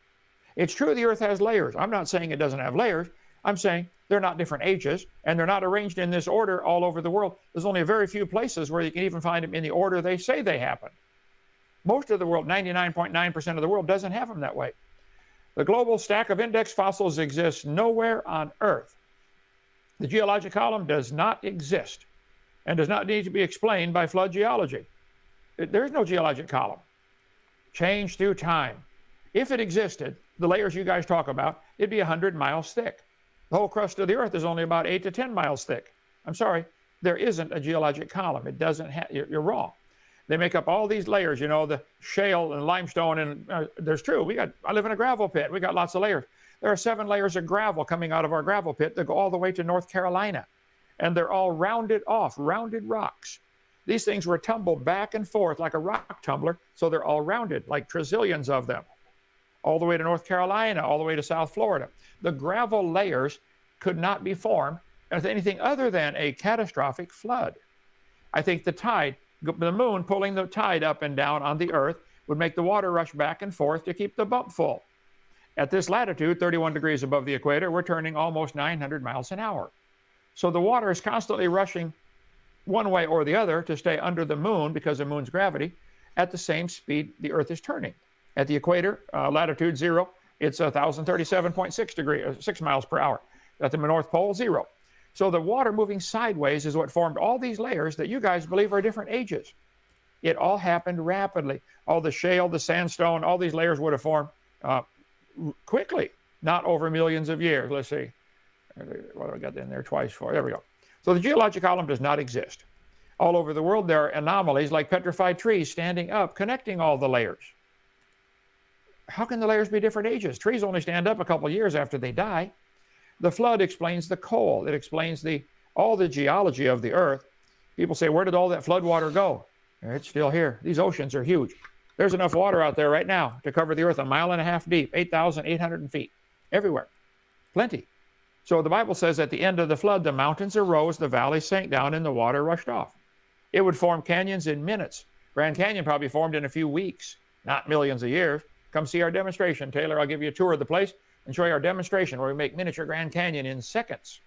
It's true the Earth has layers. I'm not saying it doesn't have layers. I'm saying they're not different ages, and they're not arranged in this order all over the world. There's only a very few places where you can even find them in the order they say they happen. Most of the world, 99.9% of the world, doesn't have them that way. The global stack of index fossils exists nowhere on Earth. The geologic column does not exist and does not need to be explained by flood geology. There is no geologic column. Change through time. If it existed, the layers you guys talk about, it'd be 100 miles thick. The whole crust of the Earth is only about 8 to 10 miles thick. I'm sorry, there isn't a geologic column. It doesn't have, you're wrong. They make up all these layers, you know, the shale and limestone, and there's true. I live in a gravel pit. We got lots of layers. There are 7 layers of gravel coming out of our gravel pit that go all the way to North Carolina. And they're all rounded off, rounded rocks. These things were tumbled back and forth like a rock tumbler, so they're all rounded, like trillions of them, all the way to North Carolina, all the way to South Florida. The gravel layers could not be formed as anything other than a catastrophic flood. I think the tide, the moon pulling the tide up and down on the Earth, would make the water rush back and forth to keep the bump full. At this latitude, 31 degrees above the equator, we're turning almost 900 miles an hour. So the water is constantly rushing one way or the other to stay under the moon because of the moon's gravity at the same speed the Earth is turning. At the equator, latitude 0, it's 1,037.6 degrees, 6 miles per hour. At the North Pole, 0. So the water moving sideways is what formed all these layers that you guys believe are different ages. It all happened rapidly. All the shale, the sandstone, all these layers would have formed quickly, not over millions of years. Let's see. What do I got in there twice for? There we go. So the geologic column does not exist. All over the world, there are anomalies like petrified trees standing up, connecting all the layers. How can the layers be different ages? Trees only stand up a couple of years after they die. The flood explains the coal. It explains all the geology of the Earth. People say, where did all that flood water go? It's still here. These oceans are huge. There's enough water out there right now to cover the Earth 1.5 miles deep, 8,800 feet, everywhere. Plenty. So the Bible says at the end of the flood, the mountains arose, the valleys sank down, and the water rushed off. It would form canyons in minutes. Grand Canyon probably formed in a few weeks, not millions of years. Come see our demonstration. Taylor, I'll give you a tour of the place and show you our demonstration where we make miniature Grand Canyon in seconds.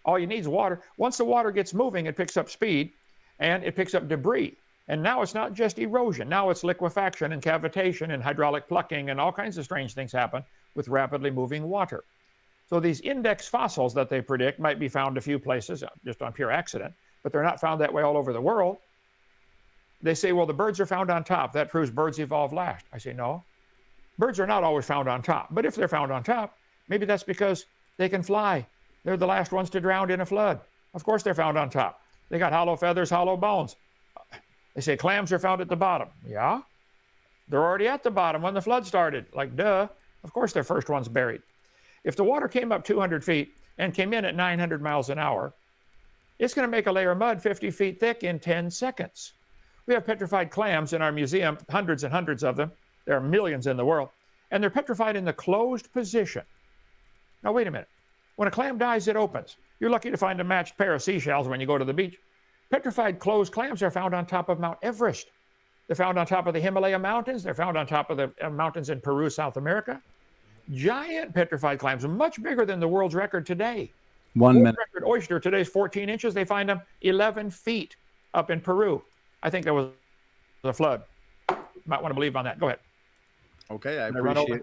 All you need is water. Once the water gets moving, it picks up speed and it picks up debris. And now it's not just erosion. Now it's liquefaction and cavitation and hydraulic plucking, and all kinds of strange things happen with rapidly moving water. So these index fossils that they predict might be found a few places just on pure accident, but they're not found that way all over the world. They say, well, the birds are found on top. That proves birds evolved last. I say, no. Birds are not always found on top. But if they're found on top, maybe that's because they can fly. They're the last ones to drown in a flood. Of course they're found on top. They got hollow feathers, hollow bones. They say clams are found at the bottom. Yeah. They're already at the bottom when the flood started. Like, duh. Of course they're first ones buried. If the water came up 200 feet and came in at 900 miles an hour, it's going to make a layer of mud 50 feet thick in 10 seconds. We have petrified clams in our museum, hundreds and hundreds of them. There are millions in the world. And they're petrified in the closed position. Now, wait a minute. When a clam dies, it opens. You're lucky to find a matched pair of seashells when you go to the beach. Petrified closed clams are found on top of Mount Everest. They're found on top of the Himalaya Mountains. They're found on top of the mountains in Peru, South America. Giant petrified clams, much bigger than the world's record today. 1 minute. World record oyster today is 14 inches. They find them 11 feet up in Peru. I think there was a flood. You might want to believe on that. Go ahead. Okay, I appreciate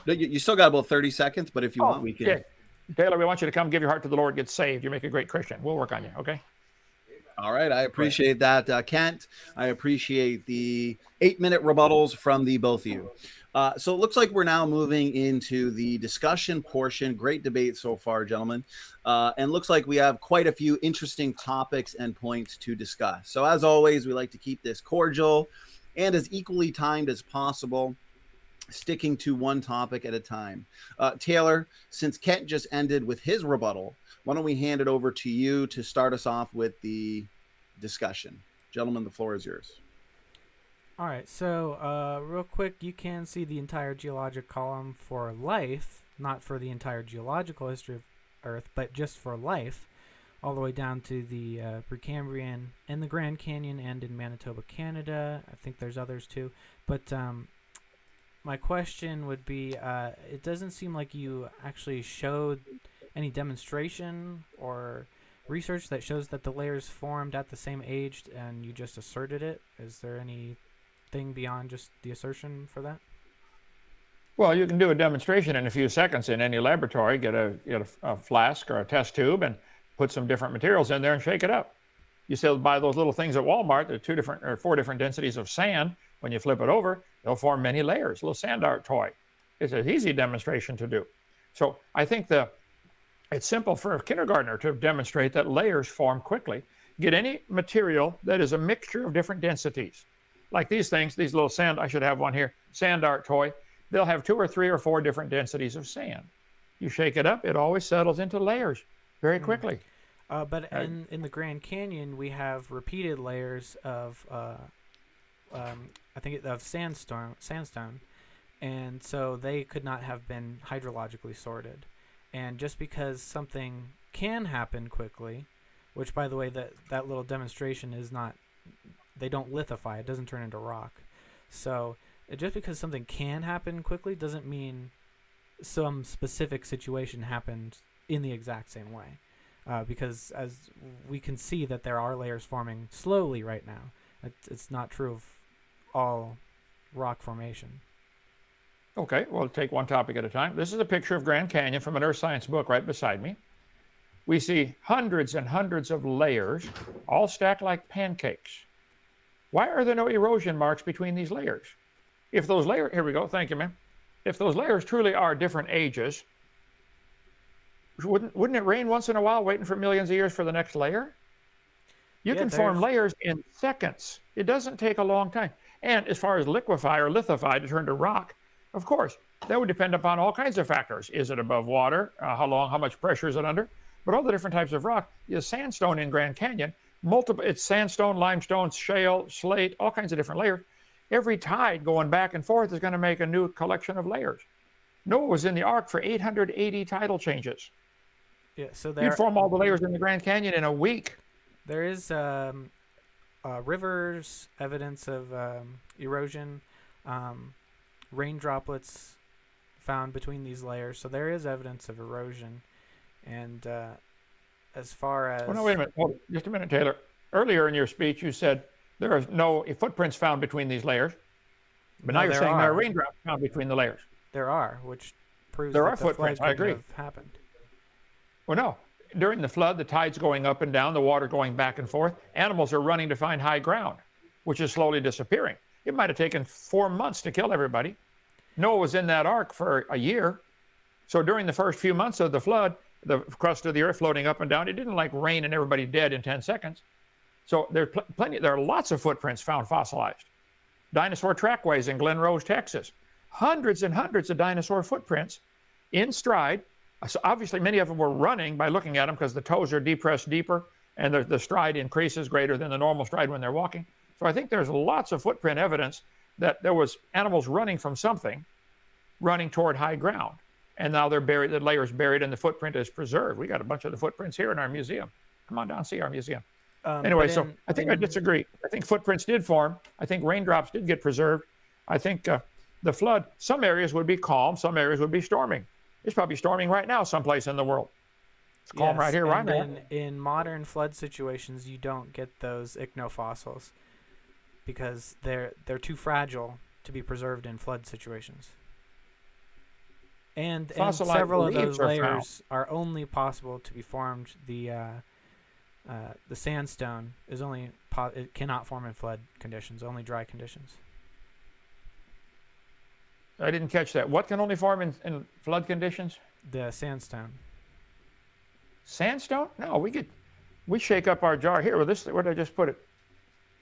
it. You still got about 30 seconds, but if you want, we can. Yeah. Taylor, we want you to come give your heart to the Lord, get saved. You make a great Christian. We'll work on you, okay? All right. I appreciate that, Kent. I appreciate the 8-minute rebuttals from the both of you. So it looks like we're now moving into the discussion portion. Great debate so far, gentlemen. And looks like we have quite a few interesting topics and points to discuss. So as always, we like to keep this cordial and as equally timed as possible, sticking to one topic at a time. Taylor, since Kent just ended with his rebuttal, why don't we hand it over to you to start us off with the discussion? Gentlemen, the floor is yours. All right, so real quick, you can see the entire geologic column for life, not for the entire geological history of Earth, but just for life, all the way down to the Precambrian in the Grand Canyon and in Manitoba, Canada. I think there's others too. But my question would be, it doesn't seem like you actually showed any demonstration or research that shows that the layers formed at the same age and you just asserted it. Is there anything beyond just the assertion for that? Well, you can do a demonstration in a few seconds in any laboratory. Get a flask or a test tube and put some different materials in there and shake it up. You still buy those little things at Walmart. There are 2 different or 4 different densities of sand. When you flip it over, they'll form many layers. A little sand art toy. It's an easy demonstration to do. So I think it's simple for a kindergartner to demonstrate that layers form quickly. Get any material that is a mixture of different densities. Like these things, these little sand, I should have one here, sand art toy. They'll have 2 or 3 or 4 different densities of sand. You shake it up, it always settles into layers very quickly. But in the Grand Canyon, we have repeated layers of, I think, of sandstone, and so they could not have been hydrologically sorted. And just because something can happen quickly, which, by the way, that little demonstration is not, they don't lithify, it doesn't turn into rock. So just because something can happen quickly doesn't mean some specific situation happened in the exact same way. Because as we can see that there are layers forming slowly right now. It's not true of all rock formation. Okay, well, take one topic at a time. This is a picture of Grand Canyon from an earth science book right beside me. We see hundreds and hundreds of layers, all stacked like pancakes. Why are there no erosion marks between these layers? If those layers, here we go, thank you, ma'am. If those layers truly are different ages, wouldn't it rain once in a while waiting for millions of years for the next layer? You can form layers in seconds. It doesn't take a long time. And as far as liquefy or lithify to turn to rock, of course, that would depend upon all kinds of factors. Is it above water? How long? How much pressure is it under? But all the different types of rock. The sandstone in Grand Canyon, it's sandstone, limestone, shale, slate, all kinds of different layers. Every tide going back and forth is going to make a new collection of layers. Noah was in the ark for 880 tidal changes. Yeah, so you'd form all the layers in the Grand Canyon in a week. There is rivers, evidence of erosion, rain droplets found between these layers. So there is evidence of erosion. And as far as... Oh, no, wait a minute. Hold just a minute, Taylor. Earlier in your speech, you said there are no footprints found between these layers. But now you're saying there are raindrops found between the layers. There are, which proves there that are footprints. I agree. Have happened. Well, no. During the flood, the tide's going up and down, the water going back and forth. Animals are running to find high ground, which is slowly disappearing. It might have taken 4 months to kill everybody. Noah was in that ark for a year. So during the first few months of the flood, the crust of the earth floating up and down, it didn't like rain and everybody dead in 10 seconds. So there are lots of footprints found fossilized. Dinosaur trackways in Glen Rose, Texas. Hundreds and hundreds of dinosaur footprints in stride. So obviously many of them were running by looking at them because the toes are depressed deeper and the stride increases greater than the normal stride when they're walking. So I think there's lots of footprint evidence that there was animals running from something, running toward high ground. And now they're buried, the layer's buried and the footprint is preserved. We got a bunch of the footprints here in our museum. Come on down, see our museum. Anyway, so I think I disagree. I think footprints did form. I think raindrops did get preserved. I think the flood, some areas would be calm, some areas would be storming. It's probably storming right now someplace in the world. It's calm right here, right now. In modern flood situations, you don't get those ichnofossils because they're too fragile to be preserved in flood situations. And fossilized several of leaves those are layers are only possible to be formed. The sandstone is only it cannot form in flood conditions, only dry conditions. I didn't catch that. What can only form in flood conditions? The sandstone. Sandstone? No, we shake up our jar here. Well, where did I just put it?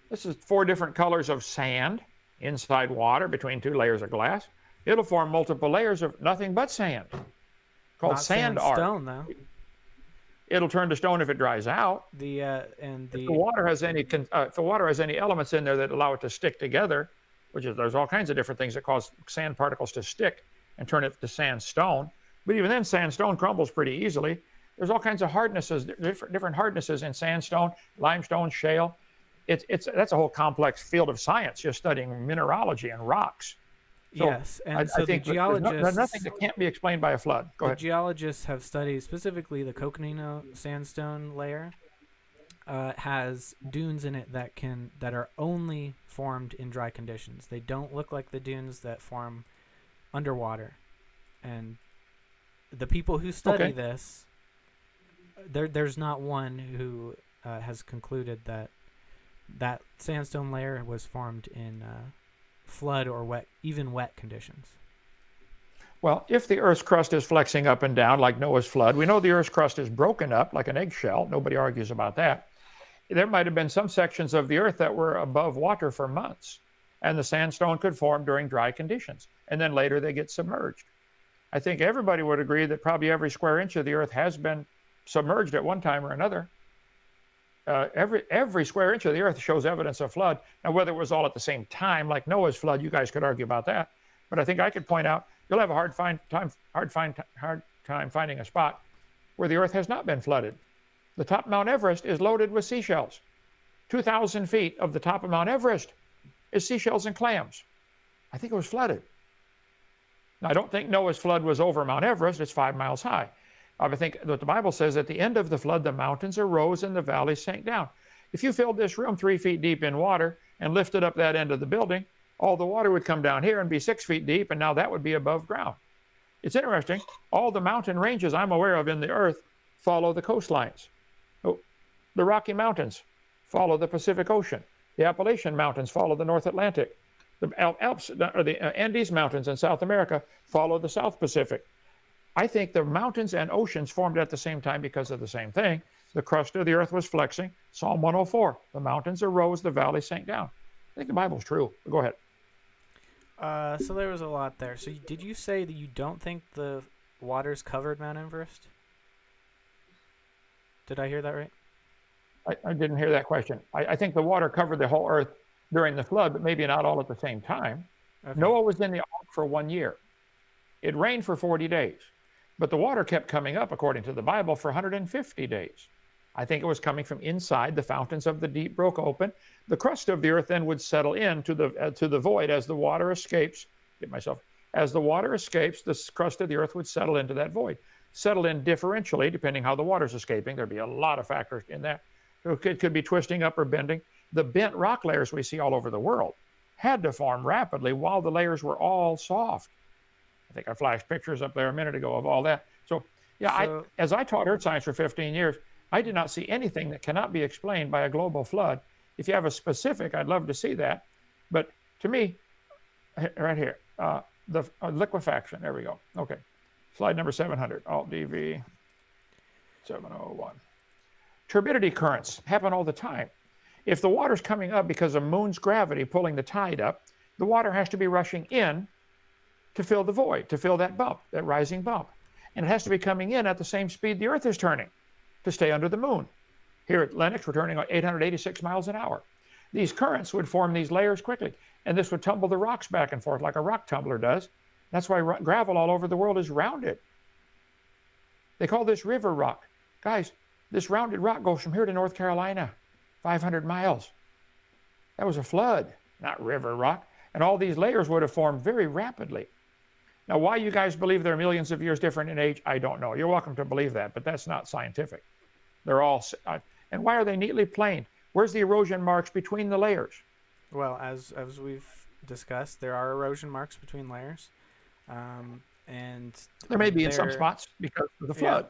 This is 4 different colors of sand inside water between 2 layers of glass. It'll form multiple layers of nothing but sand, called Not sand art. sandstone, though. It'll turn to stone if it dries out. If the water has any if the water has any elements in there that allow it to stick together, there's all kinds of different things that cause sand particles to stick and turn it to sandstone. But even then, sandstone crumbles pretty easily. There's all kinds of hardnesses, different hardnesses in sandstone, limestone, shale. That's a whole complex field of science, just studying mineralogy and rocks. So yes, and I so think the geologists, there's nothing that can't be explained by a flood. Go ahead. Geologists have studied specifically the Coconino sandstone layer. Has dunes in it that are only formed in dry conditions. They don't look like the dunes that form underwater. And the people who study this, there's not one who has concluded that sandstone layer was formed in flood or wet conditions. Well, if the Earth's crust is flexing up and down like Noah's flood, we know the Earth's crust is broken up like an eggshell. Nobody argues about that. There might have been some sections of the Earth that were above water for months, and the sandstone could form during dry conditions, and then later they get submerged. I think everybody would agree that probably every square inch of the Earth has been submerged at one time or another. Every square inch of the Earth shows evidence of flood. Now, whether it was all at the same time, like Noah's flood, you guys could argue about that. But I think I could point out you'll have a hard time finding a spot where the Earth has not been flooded. The top of Mount Everest is loaded with seashells. 2,000 feet of the top of Mount Everest is seashells and clams. I think it was flooded. Now, I don't think Noah's flood was over Mount Everest. It's 5 miles high. I think what the Bible says, at the end of the flood, the mountains arose and the valleys sank down. If you filled this room 3 feet deep in water and lifted up that end of the building, all the water would come down here and be 6 feet deep, and now that would be above ground. It's interesting. All the mountain ranges I'm aware of in the Earth follow the coastlines. The Rocky Mountains follow the Pacific Ocean. The Appalachian Mountains follow the North Atlantic. The Alps, or the Andes Mountains in South America follow the South Pacific. I think the mountains and oceans formed at the same time because of the same thing. The crust of the Earth was flexing. Psalm 104, the mountains arose, the valleys sank down. I think the Bible's true. Go ahead. So there was a lot there. So did you say that you don't think the waters covered Mount Everest? Did I hear that right? I didn't hear that question. I think the water covered the whole Earth during the flood, but maybe not all at the same time. Okay. Noah was in the ark for 1 year. It rained for 40 days, but the water kept coming up, according to the Bible, for 150 days. I think it was coming from inside. The fountains of the deep broke open. The crust of the Earth then would settle into the void as the water escapes. As the water escapes, the crust of the Earth would settle into that void. Settle in differentially, depending how the water's escaping. There'd be a lot of factors in that. It could be twisting up or bending. The bent rock layers we see all over the world had to form rapidly while the layers were all soft. I think I flashed pictures up there a minute ago of all that. So, yeah, as I taught earth science for 15 years, I did not see anything that cannot be explained by a global flood. If you have a specific, I'd love to see that. But to me, right here, the liquefaction, there we go. Okay, slide number 700, Alt-DV 701. Turbidity currents happen all the time. If the water's coming up because of moon's gravity pulling the tide up, the water has to be rushing in to fill the void, to fill that bump, that rising bump. And it has to be coming in at the same speed the Earth is turning to stay under the moon. Here at Lennox, we're turning 886 miles an hour. These currents would form these layers quickly, and this would tumble the rocks back and forth like a rock tumbler does. That's why gravel all over the world is rounded. They call this river rock. Guys, this rounded rock goes from here to North Carolina, 500 miles. That was a flood, not river rock. And all these layers would have formed very rapidly. Now, why you guys believe they're millions of years different in age, I don't know. You're welcome to believe that, but that's not scientific. They're all, and why are they neatly planed? Where's the erosion marks between the layers? Well, as we've discussed, there are erosion marks between layers. and There may be in some they're- spots because of the Yeah.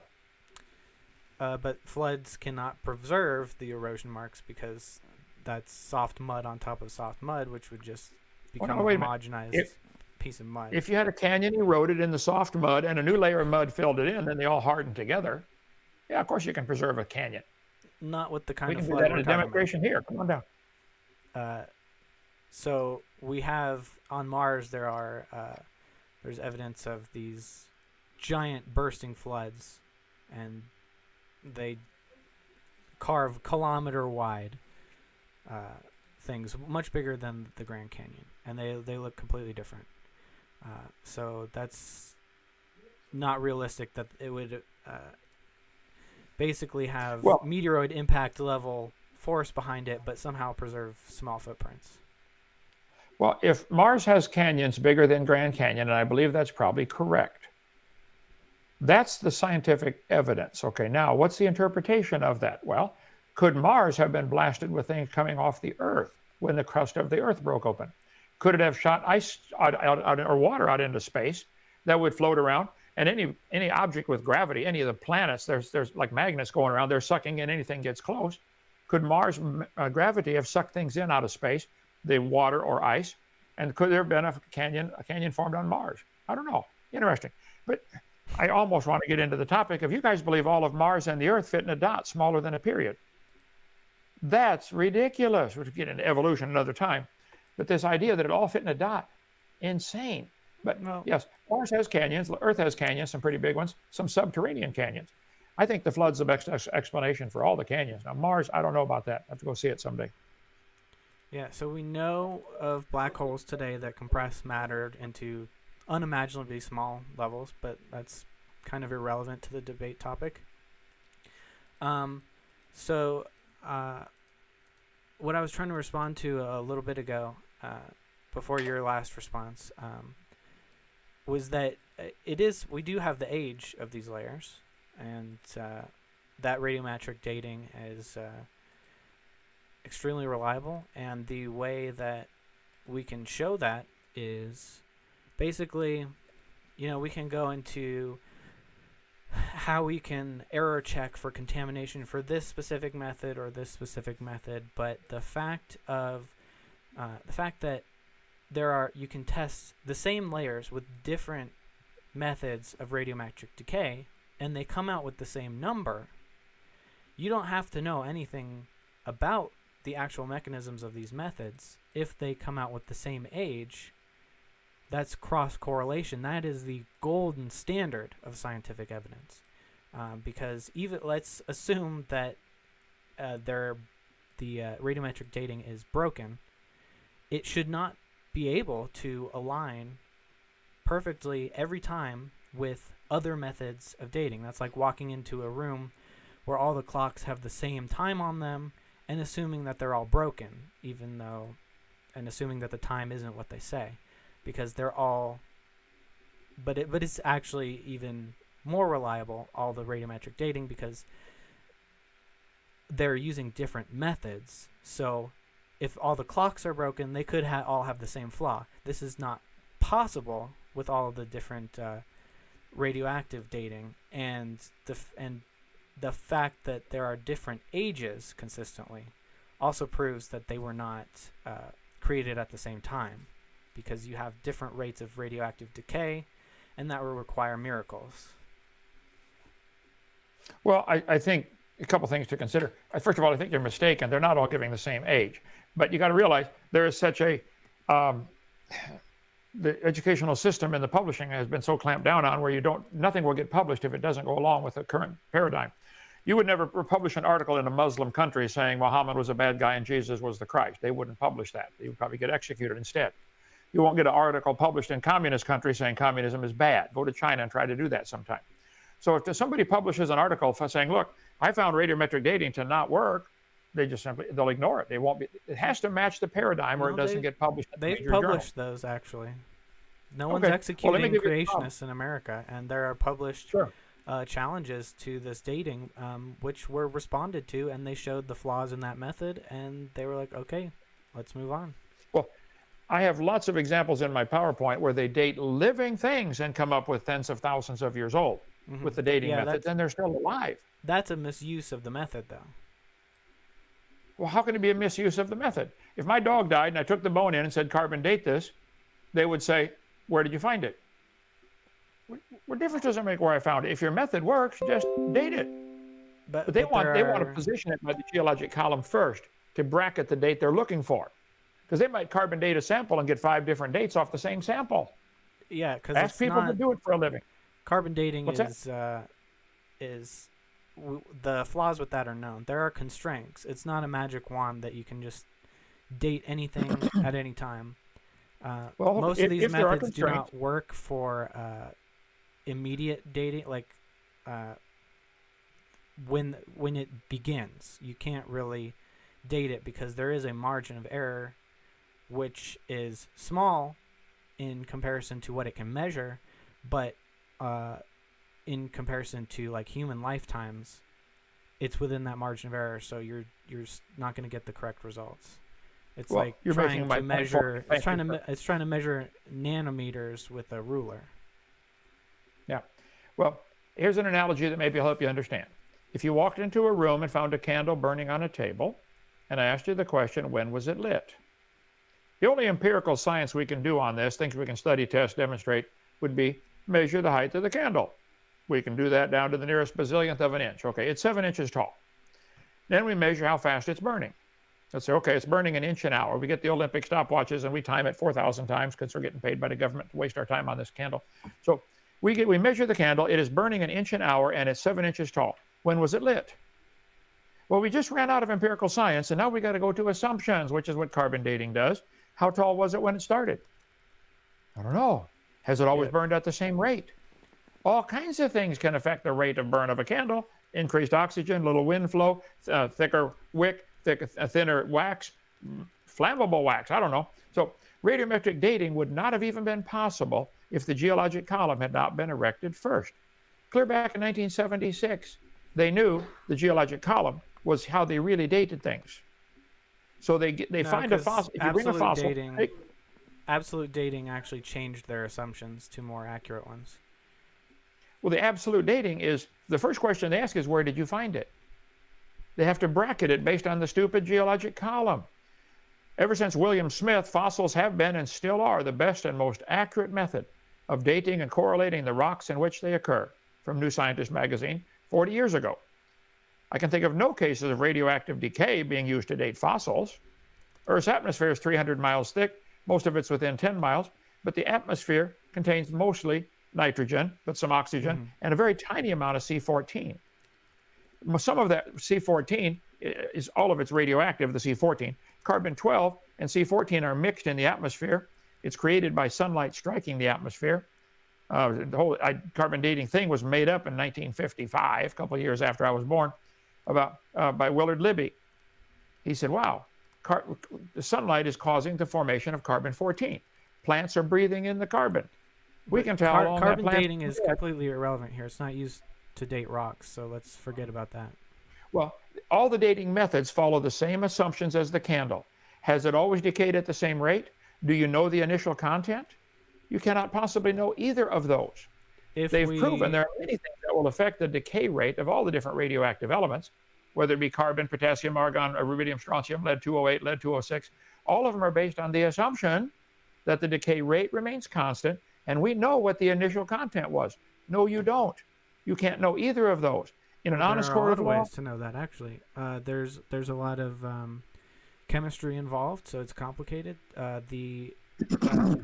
flood. But floods cannot preserve the erosion marks because that's soft mud on top of soft mud, which would just become no, a wait a minute. homogenized piece of mud. If you had a canyon eroded in the soft mud and a new layer of mud filled it in, then they all hardened together. Yeah, of course you can preserve a canyon. Not with the kind We of can do flood that in we're a talking demonstration here. Come on down. about. So we have on Mars there's evidence of these giant bursting floods, and they carve kilometer wide things much bigger than the Grand Canyon, and they look completely different. So that's not realistic that it would basically have meteoroid impact level force behind it, but somehow preserve small footprints. Well, if Mars has canyons bigger than Grand Canyon, and I believe that's probably correct, that's the scientific evidence. Okay, now what's the interpretation of that? Well, could Mars have been blasted with things coming off the Earth when the crust of the Earth broke open? Could it have shot ice out or water out into space that would float around? And any object with gravity, any of the planets, there's like magnets going around, they're sucking in anything gets close. Could Mars gravity have sucked things in out of space, the water or ice? And could there have been a canyon formed on Mars? I don't know. Interesting. But I almost want to get into the topic. If you guys believe all of Mars and the Earth fit in a dot smaller than a period, that's ridiculous. We'll get into evolution another time. But this idea that it all fit in a dot, insane. But yes, Mars has canyons. Earth has canyons, some pretty big ones, some subterranean canyons. I think the flood's the best explanation for all the canyons. Now, Mars, I don't know about that. I have to go see it someday. Yeah, so we know of black holes today that compress matter into unimaginably small levels, but that's kind of irrelevant to the debate topic. What I was trying to respond to a little bit ago, before your last response, was that we do have the age of these layers, and that radiometric dating is extremely reliable, and the way that we can show that is basically, we can go into how we can error check for contamination for this specific method or this specific method, but the fact that you can test the same layers with different methods of radiometric decay and they come out with the same number, you don't have to know anything about the actual mechanisms of these methods. If they come out with the same age, that's cross correlation. That is the golden standard of scientific evidence, because even let's assume that the radiometric dating is broken, it should not be able to align perfectly every time with other methods of dating. That's like walking into a room where all the clocks have the same time on them and assuming that they're all broken, and assuming that the time isn't what they say, because they're all, but it's actually even more reliable, all the radiometric dating, because they're using different methods. So if all the clocks are broken, they could all have the same flaw. This is not possible with all of the different radioactive dating, and the fact that there are different ages consistently also proves that they were not created at the same time, because you have different rates of radioactive decay, and that will require miracles. Well, I think a couple things to consider. First of all, I think you're mistaken. They're not all giving the same age. But you got to realize there is such a the educational system and the publishing has been so clamped down on where nothing will get published if it doesn't go along with the current paradigm. You would never publish an article in a Muslim country saying Muhammad was a bad guy and Jesus was the Christ. They wouldn't publish that. They would probably get executed instead. You won't get an article published in communist countries saying communism is bad. Go to China and try to do that sometime. So if somebody publishes an article saying, look, I found radiometric dating to not work, they'll ignore it. It has to match the paradigm or it doesn't get published in They've major published journals. those, actually. No one's executing creationists in America, and there are published challenges to this dating, which were responded to, and they showed the flaws in that method, and they were like, okay, let's move on. Well, I have lots of examples in my PowerPoint where they date living things and come up with tens of thousands of years old with the dating method, and they're still alive. That's a misuse of the method, though. Well, how can it be a misuse of the method? If my dog died and I took the bone in and said carbon date this, they would say, where did you find it? What difference does it make where I found it? If your method works, just date it. But they want to position it by the geologic column first to bracket the date they're looking for. Because they might carbon date a sample and get 5 different dates off the same sample. Yeah, because ask people to do it for a living. Carbon dating is the flaws with that are known. There are constraints. It's not a magic wand that you can just date anything at any time. Most of these methods do not work for immediate dating, like when it begins. You can't really date it because there is a margin of error, which is small in comparison to what it can measure, but in comparison to like human lifetimes, it's within that margin of error. So you're not going to get the correct results. It's like trying to measure. It's trying to measure nanometers with a ruler. Yeah. Well, here's an analogy that maybe will help you understand. If you walked into a room and found a candle burning on a table, and I asked you the question, when was it lit? The only empirical science we can do on this, things we can study, test, demonstrate, would be measure the height of the candle. We can do that down to the nearest bazillionth of an inch. Okay, it's 7 inches tall. Then we measure how fast it's burning. Let's say, okay, it's burning an inch an hour. We get the Olympic stopwatches and we time it 4,000 times because we're getting paid by the government to waste our time on this candle. So we measure the candle. It is burning an inch an hour and it's 7 inches tall. When was it lit? Well, we just ran out of empirical science and now we got to go to assumptions, which is what carbon dating does. How tall was it when it started? I don't know. Has it always burned at the same rate? All kinds of things can affect the rate of burn of a candle. Increased oxygen, little wind flow, thicker wick, thinner wax, flammable wax, I don't know. So radiometric dating would not have even been possible if the geologic column had not been erected first. Clear back in 1976, they knew the geologic column was how they really dated things. So they find a fossil. If you bring a fossil, absolute dating actually changed their assumptions to more accurate ones. Well, the absolute dating is, the first question they ask is, where did you find it? They have to bracket it based on the stupid geologic column. Ever since William Smith, fossils have been and still are the best and most accurate method of dating and correlating the rocks in which they occur, from New Scientist magazine 40 years ago. I can think of no cases of radioactive decay being used to date fossils. Earth's atmosphere is 300 miles thick, most of it's within 10 miles, but the atmosphere contains mostly nitrogen, but some oxygen, and a very tiny amount of C14. Some of that C14 is all of it's radioactive, the C14. Carbon-12 and C14 are mixed in the atmosphere. It's created by sunlight striking the atmosphere. The whole carbon dating thing was made up in 1955, a couple of years after I was born, by Willard Libby. He said, wow, the sunlight is causing the formation of carbon-14. Plants are breathing in the carbon. We can tell all carbon dating is completely irrelevant here. It's not used to date rocks, so let's forget about that. Well, all the dating methods follow the same assumptions as the candle. Has it always decayed at the same rate? Do you know the initial content? You cannot possibly know either of those. They've proven there are many things that will affect the decay rate of all the different radioactive elements, whether it be carbon, potassium, argon, rubidium, strontium, lead-208, lead-206. All of them are based on the assumption that the decay rate remains constant, and we know what the initial content was. No, you don't. You can't know either of those. In an honest court of law, there are a lot of ways to know that, actually. There's a lot of chemistry involved, so it's complicated.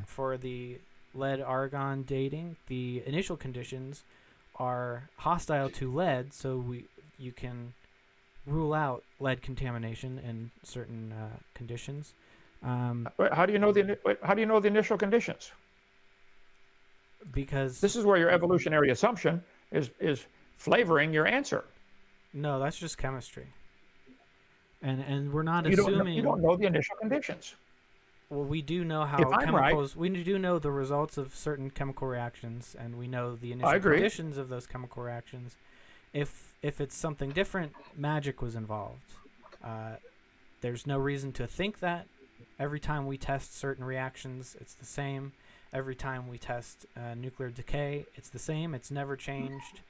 For the lead-argon dating, the initial conditions are hostile to lead, so you can rule out lead contamination in certain conditions. How do you know the initial conditions? Because this is where your evolutionary assumption is flavoring your answer. No, that's just chemistry. And we're not assuming you don't know the initial conditions. Well, we do know how we do know the results of certain chemical reactions, and we know the initial conditions of those chemical reactions. If it's something different, magic was involved. There's no reason to think that Every time we test certain reactions, it's the same. Every time we test nuclear decay, it's the same. It's never changed.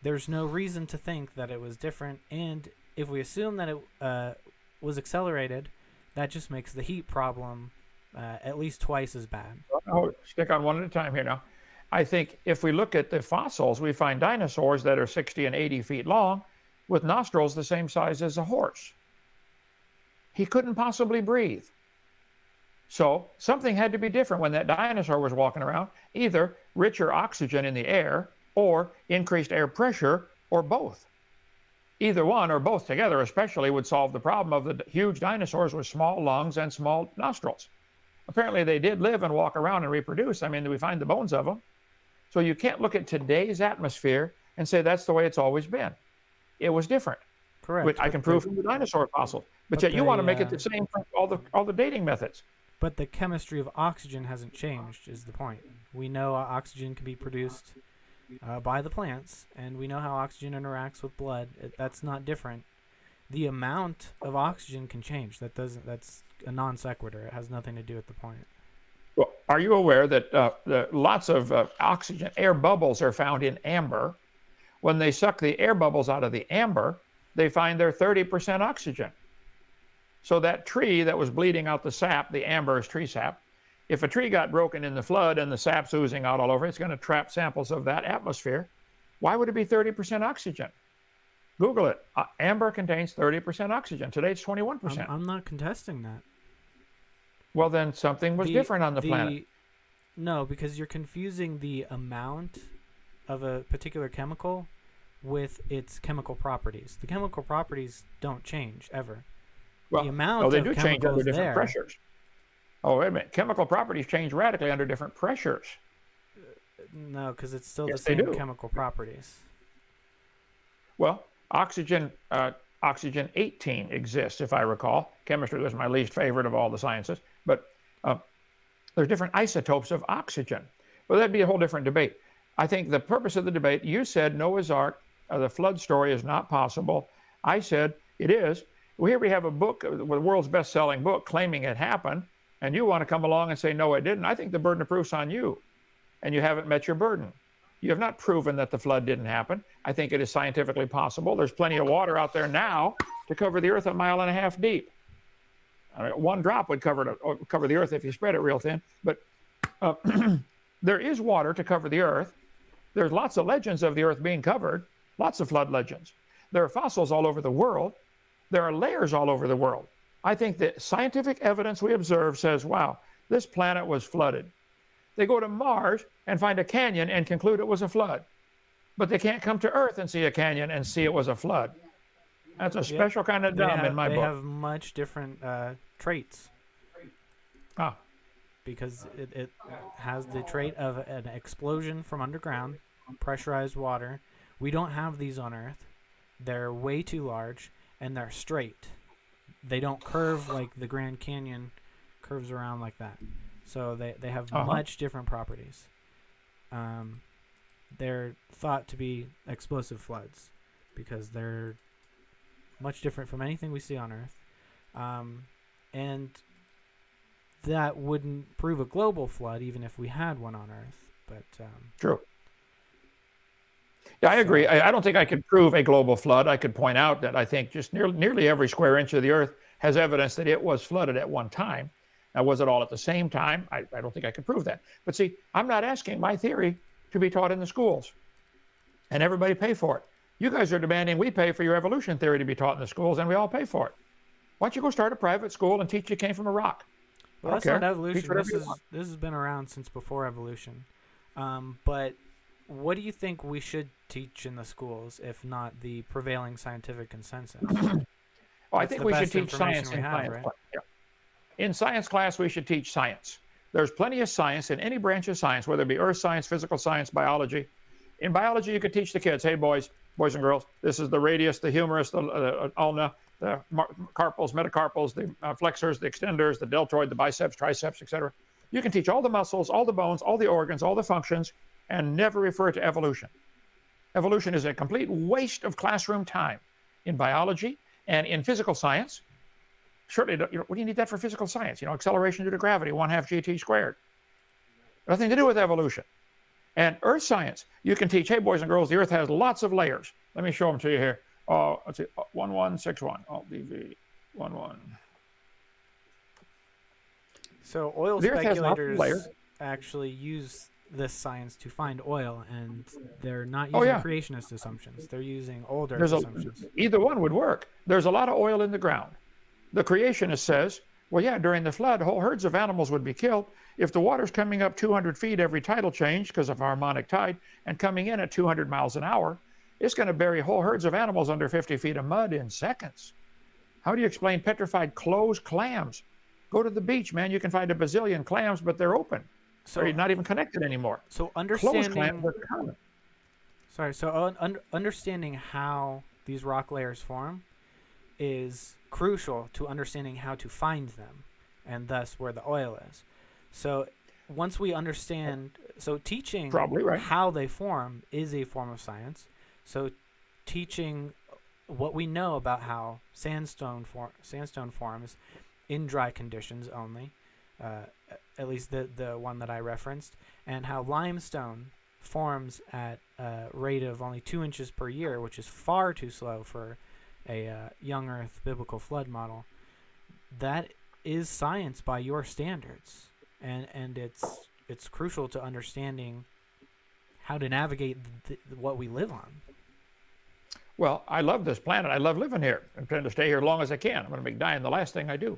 There's no reason to think that it was different. And if we assume that it was accelerated, that just makes the heat problem at least twice as bad. Oh, stick on one at a time here now. I think if we look at the fossils, we find dinosaurs that are 60 and 80 feet long with nostrils the same size as a horse. He couldn't possibly breathe. So something had to be different when that dinosaur was walking around, either richer oxygen in the air or increased air pressure or both. Either one or both together especially would solve the problem of the huge dinosaurs with small lungs and small nostrils. Apparently they did live and walk around and reproduce. I mean, we find the bones of them. So you can't look at today's atmosphere and say that's the way it's always been. It was different. Correct. Which I can prove from the dinosaur fossils. But yet you want to make it the same for all the dating methods. But the chemistry of oxygen hasn't changed, is the point. We know oxygen can be produced by the plants, and we know how oxygen interacts with blood. That's not different. The amount of oxygen can change. That's a non sequitur. It has nothing to do with the point. Well, are you aware that lots of oxygen air bubbles are found in amber? When they suck the air bubbles out of the amber, they find they're 30% oxygen. So that tree that was bleeding out the sap, the amber is tree sap, if a tree got broken in the flood and the sap's oozing out all over, it's going to trap samples of that atmosphere. Why would it be 30% oxygen? Google it. Amber contains 30% oxygen. Today it's 21%. I'm not contesting that. Well, then something was different on the planet. No, because you're confusing the amount of a particular chemical with its chemical properties. The chemical properties don't change ever. Well, the amount no, they of do change under different there, pressures. Oh, wait a minute. Chemical properties change radically under different pressures. No, because it's still Yes, the they same do. chemical properties. Well, oxygen 18 exists, if I recall. Chemistry was my least favorite of all the sciences. But there's different isotopes of oxygen. Well, that'd be a whole different debate. I think the purpose of the debate, you said Noah's Ark, the flood story is not possible. I said it is. Well, here we have a book, the world's best-selling book, claiming it happened, and you want to come along and say, no, it didn't. I think the burden of proof's on you, and you haven't met your burden. You have not proven that the flood didn't happen. I think it is scientifically possible. There's plenty of water out there now to cover the earth 1.5 miles deep. I mean, one drop would cover the earth if you spread it real thin, but there is water to cover the earth. There's lots of legends of the earth being covered, lots of flood legends. There are fossils all over the world. There are layers all over the world. I think the scientific evidence we observe says, wow, this planet was flooded. They go to Mars and find a canyon and conclude it was a flood. But they can't come to Earth and see a canyon and see it was a flood. That's a special kind of dumb in my book. They have much different traits. Ah. Because it has the trait of an explosion from underground, pressurized water. We don't have these on Earth. They're way too large, and they're straight. They don't curve like the Grand Canyon curves around like that. So they have much different properties. They're thought to be explosive floods because they're much different from anything we see on Earth. And that wouldn't prove a global flood even if we had one on Earth. But True. Yeah, I agree. I don't think I could prove a global flood. I could point out that I think just nearly every square inch of the Earth has evidence that it was flooded at one time. Now, was it all at the same time? I don't think I could prove that. But see, I'm not asking my theory to be taught in the schools and everybody pay for it. You guys are demanding we pay for your evolution theory to be taught in the schools, and we all pay for it. Why don't you go start a private school and teach you came from a rock? well, that's not evolution. Teach whatever you want. This has been around since before evolution. But what do you think we should teach in the schools, if not the prevailing scientific consensus? Well, I That's think the we should best teach information science we in have, science right? class. Yeah. In science class, we should teach science. There's plenty of science in any branch of science, whether it be earth science, physical science, biology. In biology, you could teach the kids, hey, boys and girls, this is the radius, the humerus, the ulna, the carpals, metacarpals, the flexors, the extenders, the deltoid, the biceps, triceps, etc. You can teach all the muscles, all the bones, all the organs, all the functions, and never refer to evolution. Evolution is a complete waste of classroom time in biology and in physical science. certainly, what do you need that for physical science? Acceleration due to gravity, 1/2 gt squared. Nothing to do with evolution. And earth science, you can teach, hey, boys and girls, the earth has lots of layers. Let me show them to you here. Let's see, 1161, DV 11. So oil The earth has lots of speculators layers. actually use this science to find oil, and they're not using creationist assumptions. They're using older assumptions. Either one would work. There's a lot of oil in the ground. The creationist says, well, yeah, during the flood, whole herds of animals would be killed. If the water's coming up 200 feet every tidal change because of harmonic tide and coming in at 200 miles an hour, it's going to bury whole herds of animals under 50 feet of mud in seconds. How do you explain petrified closed clams? Go to the beach, man. You can find a bazillion clams, but they're open. So they're not even connected anymore. So closed clams are common. Sorry. So understanding how these rock layers form is crucial to understanding how to find them, and thus where the oil is. So once we understand, so teaching how they form is a form of science. So teaching what we know about how sandstone forms in dry conditions only, at least the one that I referenced, and how limestone forms at a rate of only 2 inches per year, which is far too slow for a young Earth biblical flood model. That is science by your standards, and it's crucial to understanding how to navigate what we live on. Well, I love this planet. I love living here. I intend to stay here as long as I can. I'm going to make dying the last thing I do.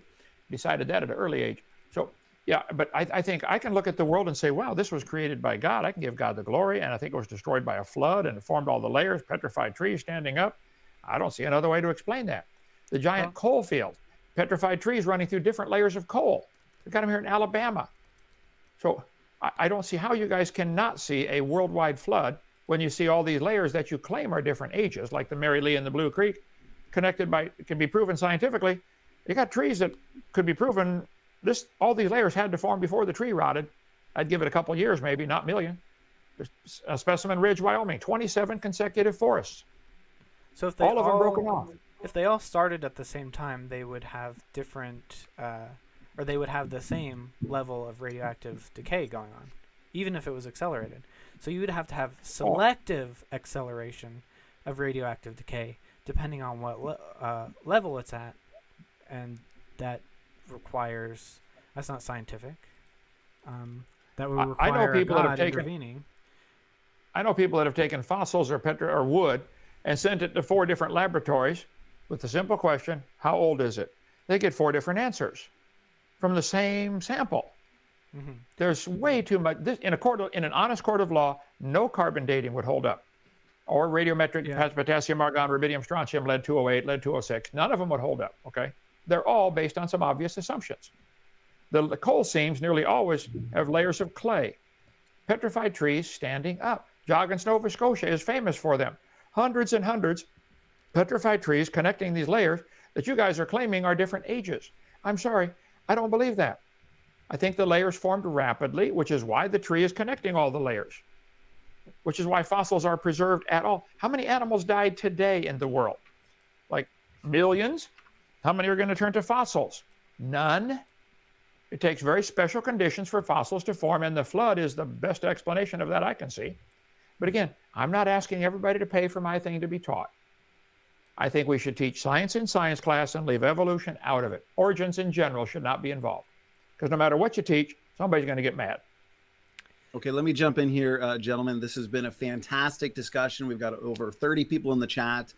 Decided that at an early age. So, yeah, but I think I can look at the world and say, wow, this was created by God. I can give God the glory, and I think it was destroyed by a flood, and it formed all the layers, petrified trees standing up. I don't see another way to explain that. The giant coal field, petrified trees running through different layers of coal. We've got them here in Alabama. So I don't see how you guys cannot see a worldwide flood when you see all these layers that you claim are different ages, like the Mary Lee and the Blue Creek, can be proven scientifically. You got trees that could be proven all these layers had to form before the tree rotted. I'd give it a couple years, maybe, not million. There's Specimen Ridge, Wyoming, 27 consecutive forests. So if they all of them broken off. If they all started at the same time, they would have different, or they would have the same level of radioactive decay going on, even if it was accelerated. So you would have to have selective acceleration of radioactive decay, depending on what level it's at, and that requires. That's not scientific. That would require I know people that have intervening. I know people that have taken fossils or wood and sent it to 4 different laboratories with the simple question, how old is it? They get 4 different answers from the same sample. Mm-hmm. There's way too much. In an honest court of law, no carbon dating would hold up. Or radiometric potassium, argon, rubidium, strontium, lead 208, lead 206. None of them would hold up, okay? They're all based on some obvious assumptions. The coal seams nearly always have layers of clay. Petrified trees standing up. Joggins, Nova Scotia is famous for them. Hundreds and hundreds petrified trees connecting these layers that you guys are claiming are different ages. I'm sorry, I don't believe that. I think the layers formed rapidly, which is why the tree is connecting all the layers, which is why fossils are preserved at all. How many animals died today in the world? Like millions? How many are going to turn to fossils? None. It takes very special conditions for fossils to form, and the flood is the best explanation of that I can see. But again, I'm not asking everybody to pay for my thing to be taught. I think we should teach science in science class and leave evolution out of it. Origins in general should not be involved. Because no matter what you teach, somebody's going to get mad. Okay, let me jump in here, gentlemen. This has been a fantastic discussion. We've got over 30 people in the chat.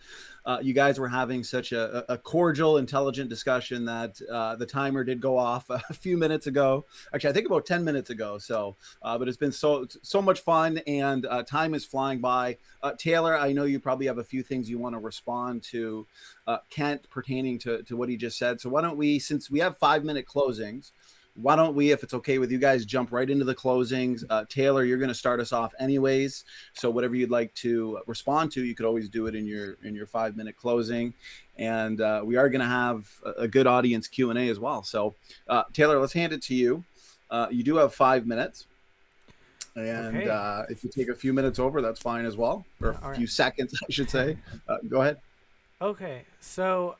You guys were having such a cordial, intelligent discussion that the timer did go off a few minutes ago. Actually, I think about 10 minutes ago. So, but it's been so much fun, and time is flying by. Taylor, I know you probably have a few things you want to respond to Kent pertaining to what he just said. So why don't we, since we have 5-minute closings, why don't we, if it's okay with you guys, jump right into the closings? Taylor, you're going to start us off anyways. So whatever you'd like to respond to, you could always do it in your 5-minute closing. And we are going to have a good audience Q&A as well. So Taylor, let's hand it to you. You do have 5 minutes. And okay. If you take a few minutes over, that's fine as well. Or a few seconds, I should say. Go ahead. Okay. So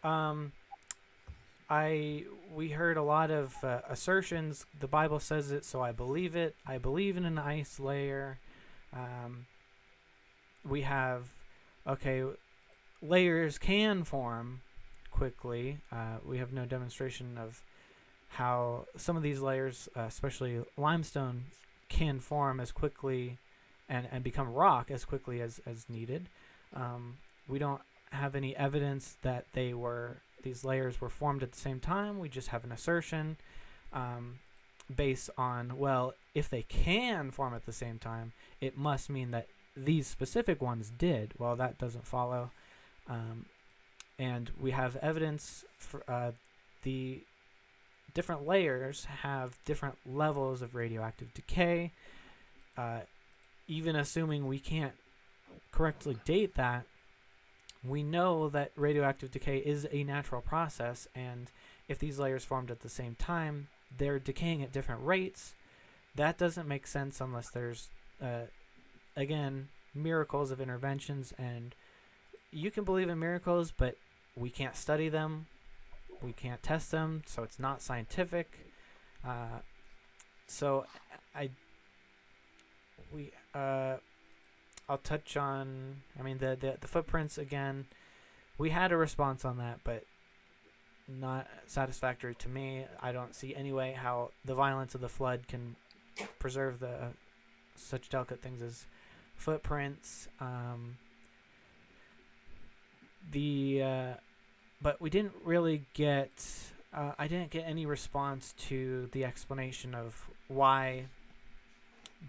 we heard a lot of assertions. The Bible says it, so I believe it. I believe in an ice layer. We have, okay, layers can form quickly. We have no demonstration of how some of these layers, especially limestone, can form as quickly and become rock as quickly as needed. We don't have any evidence that these layers were formed at the same time. We just have an assertion based on, well, if they can form at the same time, it must mean that these specific ones did. Well, that doesn't follow. And we have evidence for the different layers have different levels of radioactive decay. Even assuming we can't correctly date that, we know that radioactive decay is a natural process, and if these layers formed at the same time, they're decaying at different rates. That doesn't make sense unless there's, again, miracles of interventions, and you can believe in miracles, but we can't study them, we can't test them, so it's not scientific. I'll touch on, the footprints again. We had a response on that, but not satisfactory to me. I don't see any way how the violence of the flood can preserve such delicate things as footprints. But we didn't really get. I didn't get any response to the explanation of why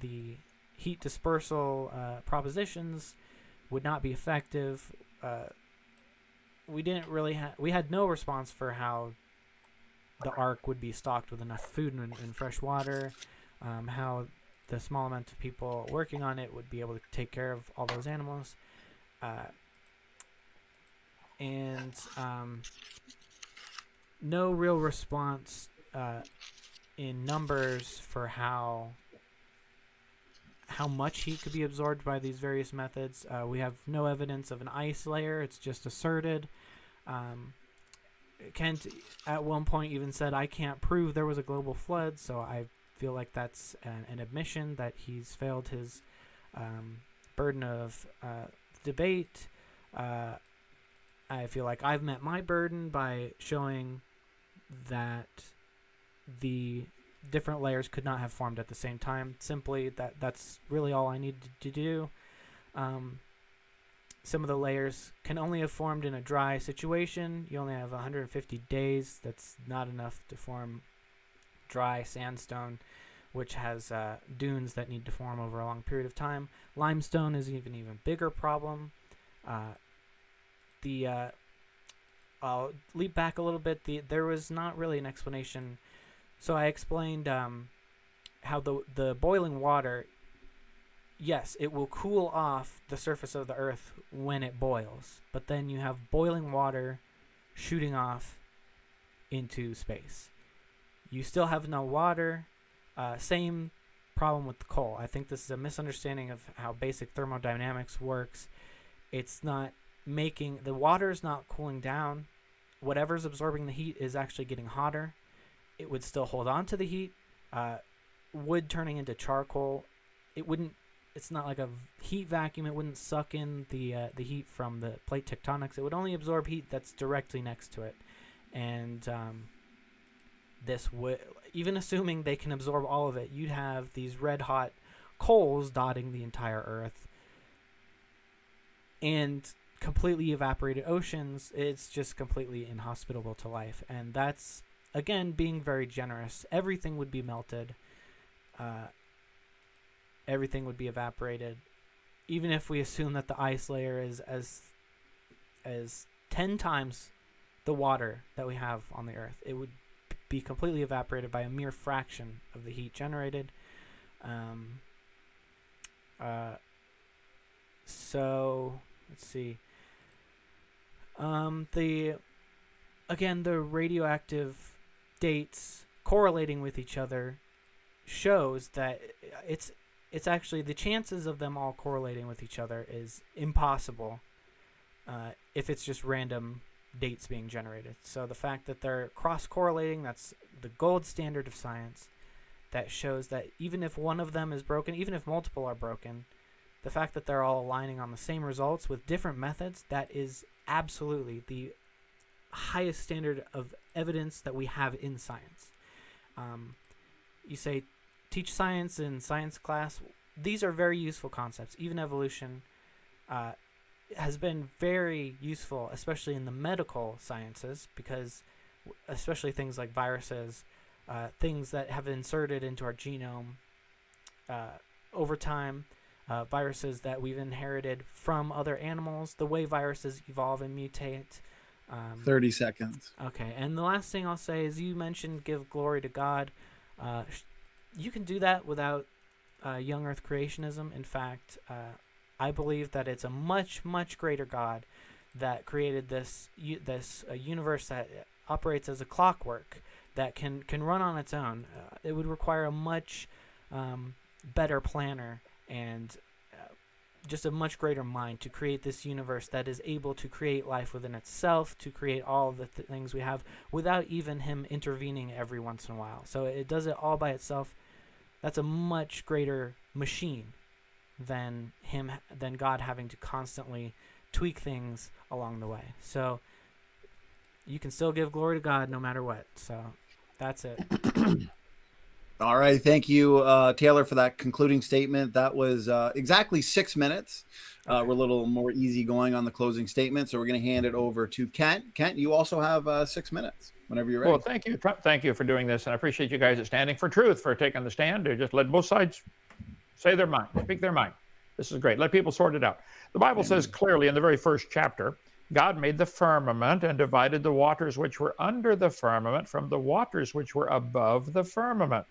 the heat dispersal propositions would not be effective. We didn't really we had no response for how the Ark would be stocked with enough food and fresh water, how the small amount of people working on it would be able to take care of all those animals, and no real response in numbers for how much heat could be absorbed by these various methods. We have no evidence of an ice layer. It's just asserted. Kent at one point even said, I can't prove there was a global flood, so I feel like that's an admission that he's failed his burden of debate. I feel like I've met my burden by showing that the different layers could not have formed at the same time. Simply, that's really all I needed to do. Some of the layers can only have formed in a dry situation. You only have 150 days. That's not enough to form dry sandstone, which has dunes that need to form over a long period of time. Limestone is an even bigger problem. I'll leap back a little bit. There was not really an explanation. So I explained how the boiling water, yes, it will cool off the surface of the earth when it boils, but then you have boiling water shooting off into space. You still have no water. Same problem with the coal. I think this is a misunderstanding of how basic thermodynamics works. It's not the water's not cooling down. Whatever's absorbing the heat is actually getting hotter. It would still hold on to the heat. Wood turning into charcoal, it's not like a heat vacuum. It wouldn't suck in the heat from the plate tectonics. It would only absorb heat that's directly next to it. And this would, even assuming they can absorb all of it, you'd have these red hot coals dotting the entire earth. And completely evaporated oceans, it's just completely inhospitable to life. And that's, again, being very generous. Everything would be melted. Everything would be evaporated. Even if we assume that the ice layer is as 10 times the water that we have on the earth, it would be completely evaporated by a mere fraction of the heat generated. So let's see. The radioactive dates correlating with each other shows that it's actually the chances of them all correlating with each other is impossible if it's just random dates being generated. So the fact that they're cross-correlating, that's the gold standard of science, that shows that even if one of them is broken, even if multiple are broken, the fact that they're all aligning on the same results with different methods, that is absolutely the highest standard of evidence that we have in science. You say, teach science in science class. These are very useful concepts. Even evolution has been very useful, especially in the medical sciences, because especially things like viruses, things that have inserted into our genome over time, viruses that we've inherited from other animals, the way viruses evolve and mutate. 30 seconds. Okay, and the last thing I'll say is you mentioned give glory to God. You can do that without young earth creationism. In fact, I believe that it's a much, much greater God that created this universe that operates as a clockwork that can run on its own. It would require a much better planner and just a much greater mind to create this universe that is able to create life within itself, to create all of the things we have without even him intervening every once in a while. So it does it all by itself. That's a much greater machine than God having to constantly tweak things along the way. So you can still give glory to God no matter what. So that's it. All right. Thank you, Taylor, for that concluding statement. That was exactly 6 minutes. Okay. We're a little more easygoing on the closing statement. So we're going to hand it over to Kent. Kent, you also have 6 minutes whenever you're ready. Well, thank you. Thank you for doing this. And I appreciate you guys at Standing for Truth for taking the stand to just let both sides say their mind, speak their mind. This is great. Let people sort it out. The Bible says clearly in the very first chapter, God made the firmament and divided the waters which were under the firmament from the waters which were above the firmament.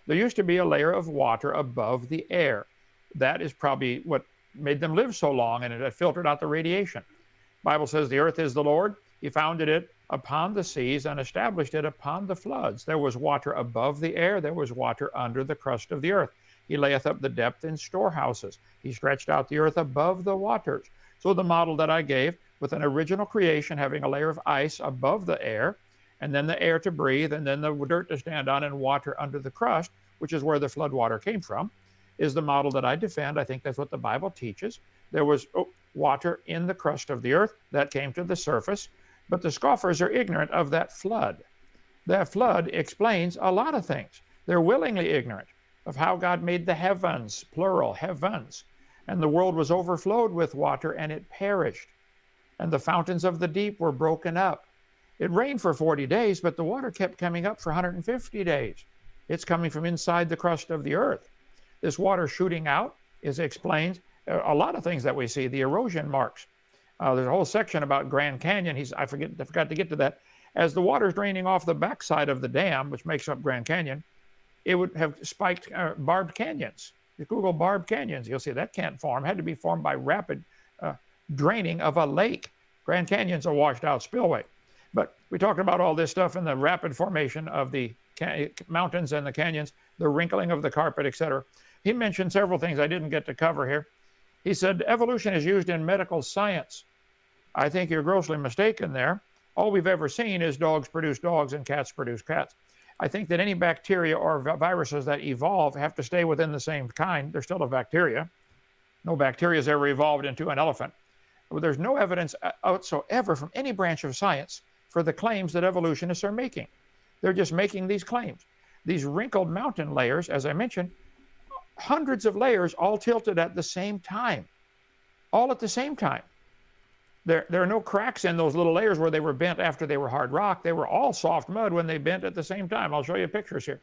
There used to be a layer of water above the air. That is probably what made them live so long, and it had filtered out the radiation. The Bible says the earth is the Lord. He founded it upon the seas and established it upon the floods. There was water above the air. There was water under the crust of the earth. He layeth up the depth in storehouses. He stretched out the earth above the waters. So the model that I gave with an original creation having a layer of ice above the air, and then the air to breathe, and then the dirt to stand on, and water under the crust, which is where the flood water came from, is the model that I defend. I think that's what the Bible teaches. There was water in the crust of the earth that came to the surface, but the scoffers are ignorant of that flood. That flood explains a lot of things. They're willingly ignorant of how God made the heavens, plural, heavens, and the world was overflowed with water, and it perished, and the fountains of the deep were broken up. It rained for 40 days, but the water kept coming up for 150 days. It's coming from inside the crust of the earth. This water shooting out explains a lot of things that we see, the erosion marks. There's a whole section about Grand Canyon. I forgot to get to that. As the water's draining off the backside of the dam, which makes up Grand Canyon, it would have spiked barbed canyons. You Google barbed canyons, you'll see that can't form. It had to be formed by rapid draining of a lake. Grand Canyon's a washed out spillway. But we talked about all this stuff in the rapid formation of the mountains and the canyons, the wrinkling of the carpet, etc. He mentioned several things I didn't get to cover here. He said evolution is used in medical science. I think you're grossly mistaken there. All we've ever seen is dogs produce dogs and cats produce cats. I think that any bacteria or viruses that evolve have to stay within the same kind. They're still a bacteria. No bacteria has ever evolved into an elephant. There's no evidence whatsoever from any branch of science for the claims that evolutionists are making. They're just making these claims. These wrinkled mountain layers, as I mentioned, hundreds of layers all tilted at the same time. All at the same time. There are no cracks in those little layers where they were bent after they were hard rock. They were all soft mud when they bent at the same time. I'll show you pictures here.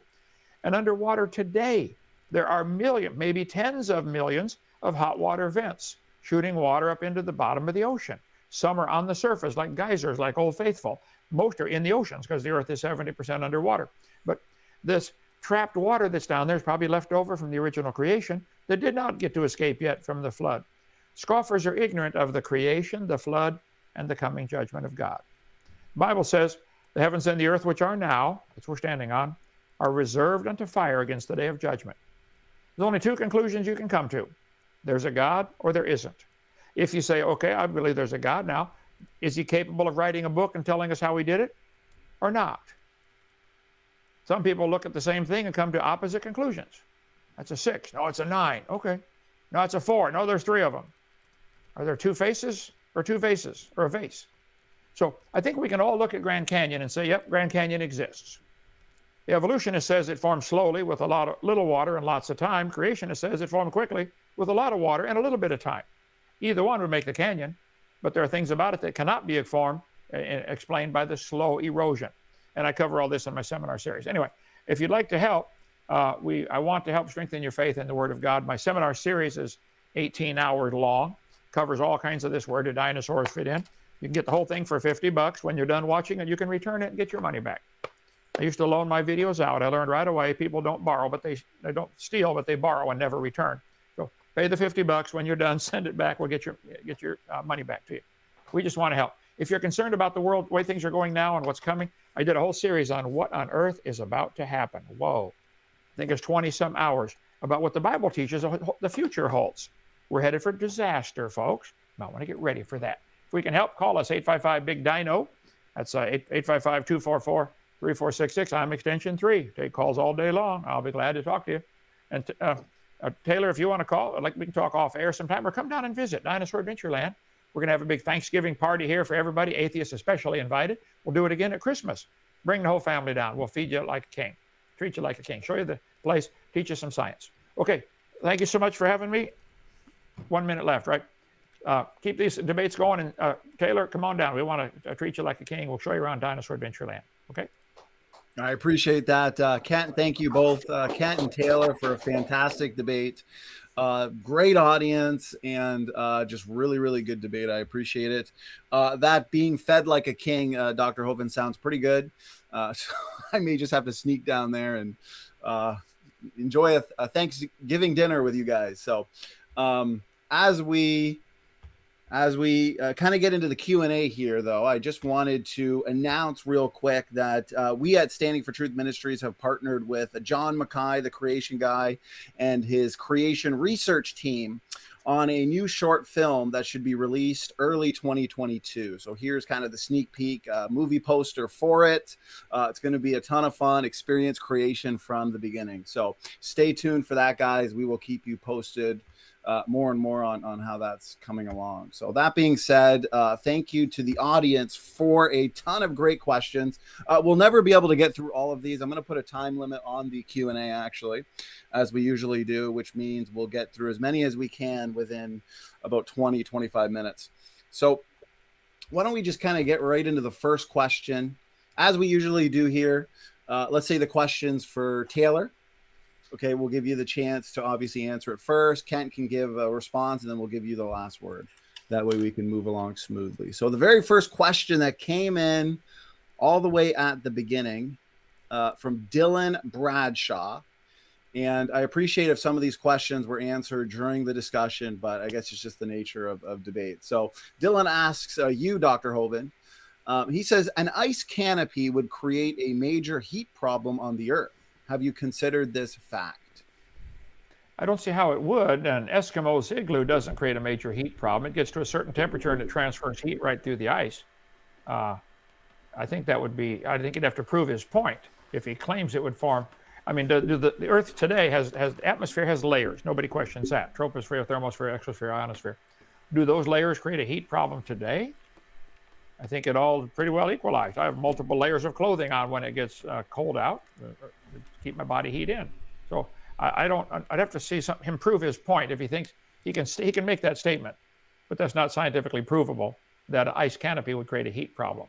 And underwater today, there are millions, maybe tens of millions of hot water vents shooting water up into the bottom of the ocean. Some are on the surface like geysers, like Old Faithful. Most are in the oceans because the earth is 70% underwater. But this trapped water that's down there is probably left over from the original creation that did not get to escape yet from the flood. Scoffers are ignorant of the creation, the flood, and the coming judgment of God. The Bible says, the heavens and the earth which are now, which we're standing on, are reserved unto fire against the day of judgment. There's only two conclusions you can come to. There's a God or there isn't. If you say, okay, I believe there's a God now, Is he capable of writing a book and telling us how he did it or not? Some people look at the same thing and come to opposite conclusions. That's a 6. No, it's a 9. Okay. No, it's a 4. No, there's 3 of them. Are there 2 faces or 2 vases or a vase? So I think we can all look at Grand Canyon and say, yep, Grand Canyon exists. The evolutionist says it formed slowly with little water and lots of time. Creationist says it formed quickly with a lot of water and a little bit of time. Either one would make the canyon, but there are things about it that cannot be explained by the slow erosion. And I cover all this in my seminar series. Anyway, if you'd like to help, I want to help strengthen your faith in the Word of God. My seminar series is 18 hours long, covers all kinds of this. Where do dinosaurs fit in? You can get the whole thing for $50. When you're done watching it, you can return it and get your money back. I used to loan my videos out. I learned right away people don't borrow, but they don't steal, but they borrow and never return. So pay the $50. When you're done, send it back. We'll get your money back to you. We just want to help. If you're concerned about the world, the way things are going now and what's coming, I did a whole series on what on earth is about to happen. Whoa. I think it's 20-some hours about what the Bible teaches the future holds. We're headed for disaster, folks. Might want to get ready for that. If we can help, call us, 855-BIG-DINO. That's 855-244-3466. I'm extension 3. Take calls all day long. I'll be glad to talk to you. And Taylor, if you want to call, we can talk off air sometime, or come down and visit Dinosaur Adventureland. We're going to have a big Thanksgiving party here for everybody, atheists especially invited. We'll do it again at Christmas. Bring the whole family down. We'll feed you like a king, treat you like a king, show you the place, teach you some science. Okay, thank you so much for having me. 1 minute left, right? Keep these debates going. And Taylor, come on down. We want to treat you like a king. We'll show you around Dinosaur Adventureland. Okay? I appreciate that. Kent, thank you both, Kent and Taylor, for a fantastic debate. Great audience and just really, really good debate. I appreciate it. That being fed like a king, Dr. Hovind, sounds pretty good. So I may just have to sneak down there and enjoy a Thanksgiving dinner with you guys. So as we kind of get into the Q&A here, though, I just wanted to announce real quick that we at Standing for Truth Ministries have partnered with John Mackay, the creation guy, and his creation research team on a new short film that should be released early 2022. So here's kind of the sneak peek movie poster for it. It's going to be a ton of fun, experience creation from the beginning. So stay tuned for that, guys. We will keep you posted more and more on how that's coming along. So that being said, thank you to the audience for a ton of great questions. We'll never be able to get through all of these. I'm going to put a time limit on the Q&A, actually, as we usually do, which means we'll get through as many as we can within about 20-25 minutes. So why don't we just kind of get right into the first question, as we usually do here. Let's say the question's for Taylor. Okay, we'll give you the chance to obviously answer it first. Kent can give a response, and then we'll give you the last word. That way we can move along smoothly. So the very first question that came in all the way at the beginning from Dylan Bradshaw. And I appreciate if some of these questions were answered during the discussion, but I guess it's just the nature of debate. So Dylan asks you, Dr. Hovind, he says, an ice canopy would create a major heat problem on the Earth. Have you considered this fact? I don't see how it would. An Eskimo's igloo doesn't create a major heat problem. It gets to a certain temperature and it transfers heat right through the ice. I think he'd have to prove his point if he claims it would form. I mean, the Earth today the atmosphere has layers. Nobody questions that. Troposphere, thermosphere, exosphere, ionosphere. Do those layers create a heat problem today? I think it all pretty well equalized. I have multiple layers of clothing on when it gets cold out to keep my body heat in. So I'd have to see him prove his point if he thinks he can make that statement, but that's not scientifically provable that an ice canopy would create a heat problem.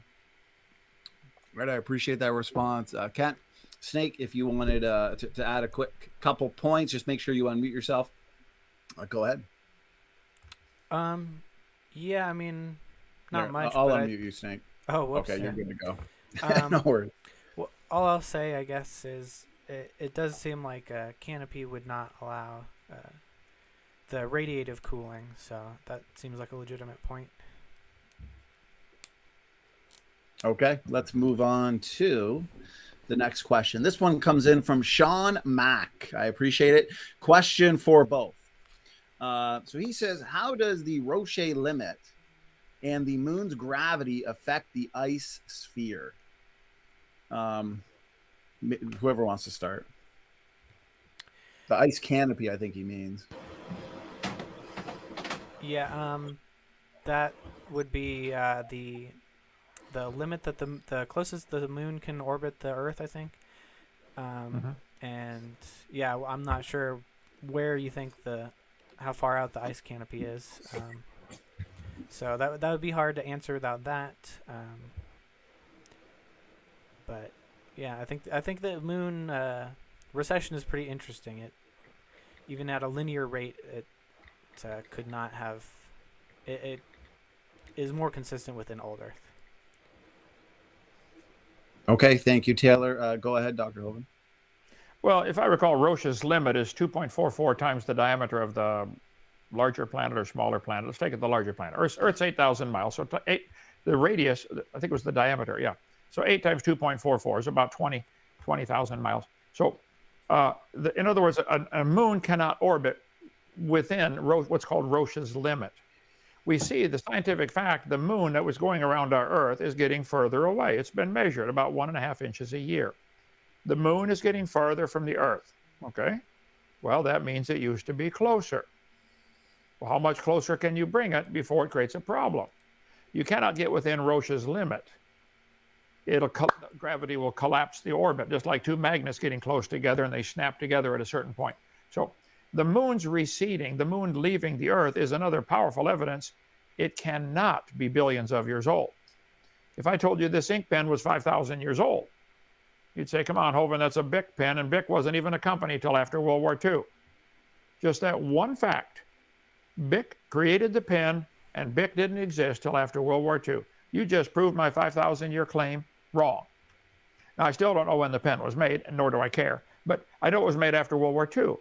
Right, I appreciate that response. Kent, Snake, if you wanted to add a quick couple points, just make sure you unmute yourself. Go ahead. Yeah, I mean, not much. I'll unmute you, Snake. Oh, whoops. Okay, you're good to go. No worries. Well, all I'll say, I guess, is it does seem like a canopy would not allow the radiative cooling, so that seems like a legitimate point. Okay, let's move on to the next question. This one comes in from Sean Mack. I appreciate it. Question for both. So he says, how does the Roche limit and the moon's gravity affect the ice sphere? Whoever wants to start. The ice canopy, I think he means. Yeah, that would be the limit that the closest the moon can orbit the Earth, I think. And yeah, I'm not sure where you think how far out the ice canopy is. So that would be hard to answer without that. But yeah, I think the moon recession is pretty interesting. It even at a linear rate, it could not have. It is more consistent with an old Earth. Okay, thank you, Taylor. Go ahead, Dr. Hovind. Well, if I recall, Roche's limit is 2.44 times the diameter of the larger planet or smaller planet. Let's take it the larger planet. Earth's 8,000 miles, so the radius, I think it was the diameter, yeah. So 8 times 2.44 is about 20,000 miles. So in other words, a moon cannot orbit within what's called Roche's limit. We see the scientific fact the moon that was going around our Earth is getting further away. It's been measured about 1.5 inches a year. The moon is getting farther from the Earth, okay? Well, that means it used to be closer. Well, how much closer can you bring it before it creates a problem? You cannot get within Roche's limit. Gravity will collapse the orbit, just like two magnets getting close together and they snap together at a certain point. So the moon's receding, the moon leaving the Earth is another powerful evidence it cannot be billions of years old. If I told you this ink pen was 5,000 years old, you'd say, come on, Hovind, that's a Bic pen, and Bic wasn't even a company till after World War II. Just that one fact. Bic created the pen, and Bic didn't exist till after World War II. You just proved my 5,000-year claim wrong. Now, I still don't know when the pen was made, and nor do I care, but I know it was made after World War II.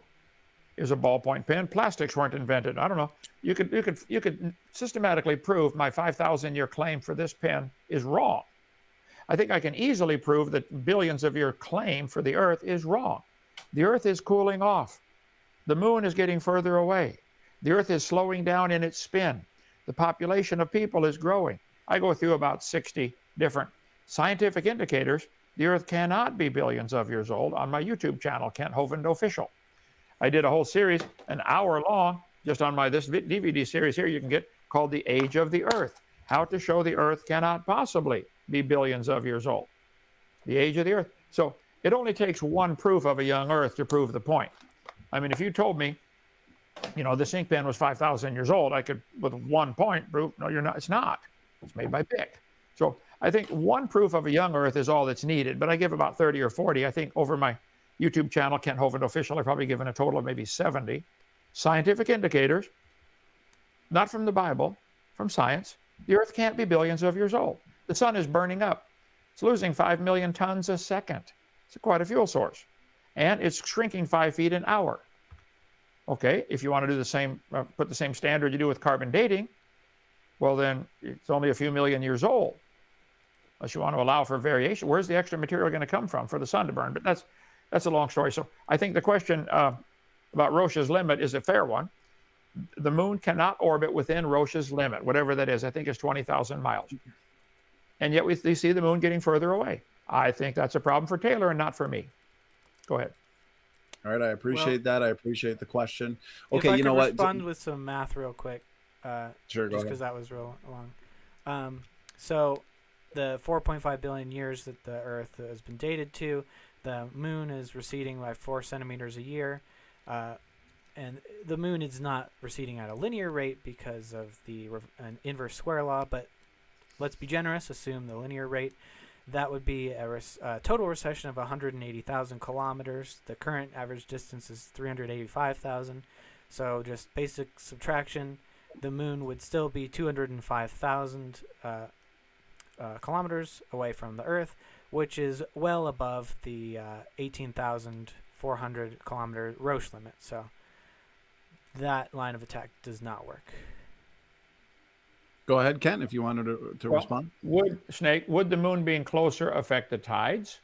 It was a ballpoint pen. Plastics weren't invented. I don't know. You could systematically prove my 5,000-year claim for this pen is wrong. I think I can easily prove that billions of year claim for the Earth is wrong. The Earth is cooling off. The moon is getting further away. The Earth is slowing down in its spin. The population of people is growing. I go through about 60 different scientific indicators. The Earth cannot be billions of years old on my YouTube channel, Kent Hovind Official. I did a whole series, an hour long, just on this DVD series here you can get, called The Age of the Earth. How to show the Earth cannot possibly be billions of years old. The age of the Earth. So it only takes one proof of a young Earth to prove the point. I mean, if you told me, this ink pen was 5,000 years old, I could, with one point, prove, no, you're not. It's not. It's made by Bic. So I think one proof of a young Earth is all that's needed, but I give about 30 or 40. I think over my YouTube channel, Kent Hovind Official, I've probably given a total of maybe 70 scientific indicators, not from the Bible, from science. The Earth can't be billions of years old. The sun is burning up. It's losing 5 million tons a second. It's quite a fuel source. And it's shrinking 5 feet an hour. Okay, if you want to do the same, put the same standard you do with carbon dating, well then it's only a few million years old. Unless you want to allow for variation. Where's the extra material going to come from for the sun to burn? But that's a long story. So I think the question about Roche's limit is a fair one. The moon cannot orbit within Roche's limit, whatever that is. I think it's 20,000 miles. And yet we see the moon getting further away. I think that's a problem for Taylor and not for me. Go ahead. All right, I appreciate that. I appreciate the question. Okay, if I you know what? Respond with some math real quick. Sure, go just ahead. because that was real long. So the 4.5 billion years that the Earth has been dated to, the moon is receding by 4 centimeters a year. And the moon is not receding at a linear rate because of an inverse square law, but let's be generous, assume the linear rate. That would be a total recession of 180,000 kilometers. The current average distance is 385,000. So just basic subtraction, the moon would still be 205,000 kilometers away from the Earth, which is well above the 18,400 kilometer Roche limit. So that line of attack does not work. Go ahead, Ken, if you wanted to respond. Would the moon being closer affect the tides?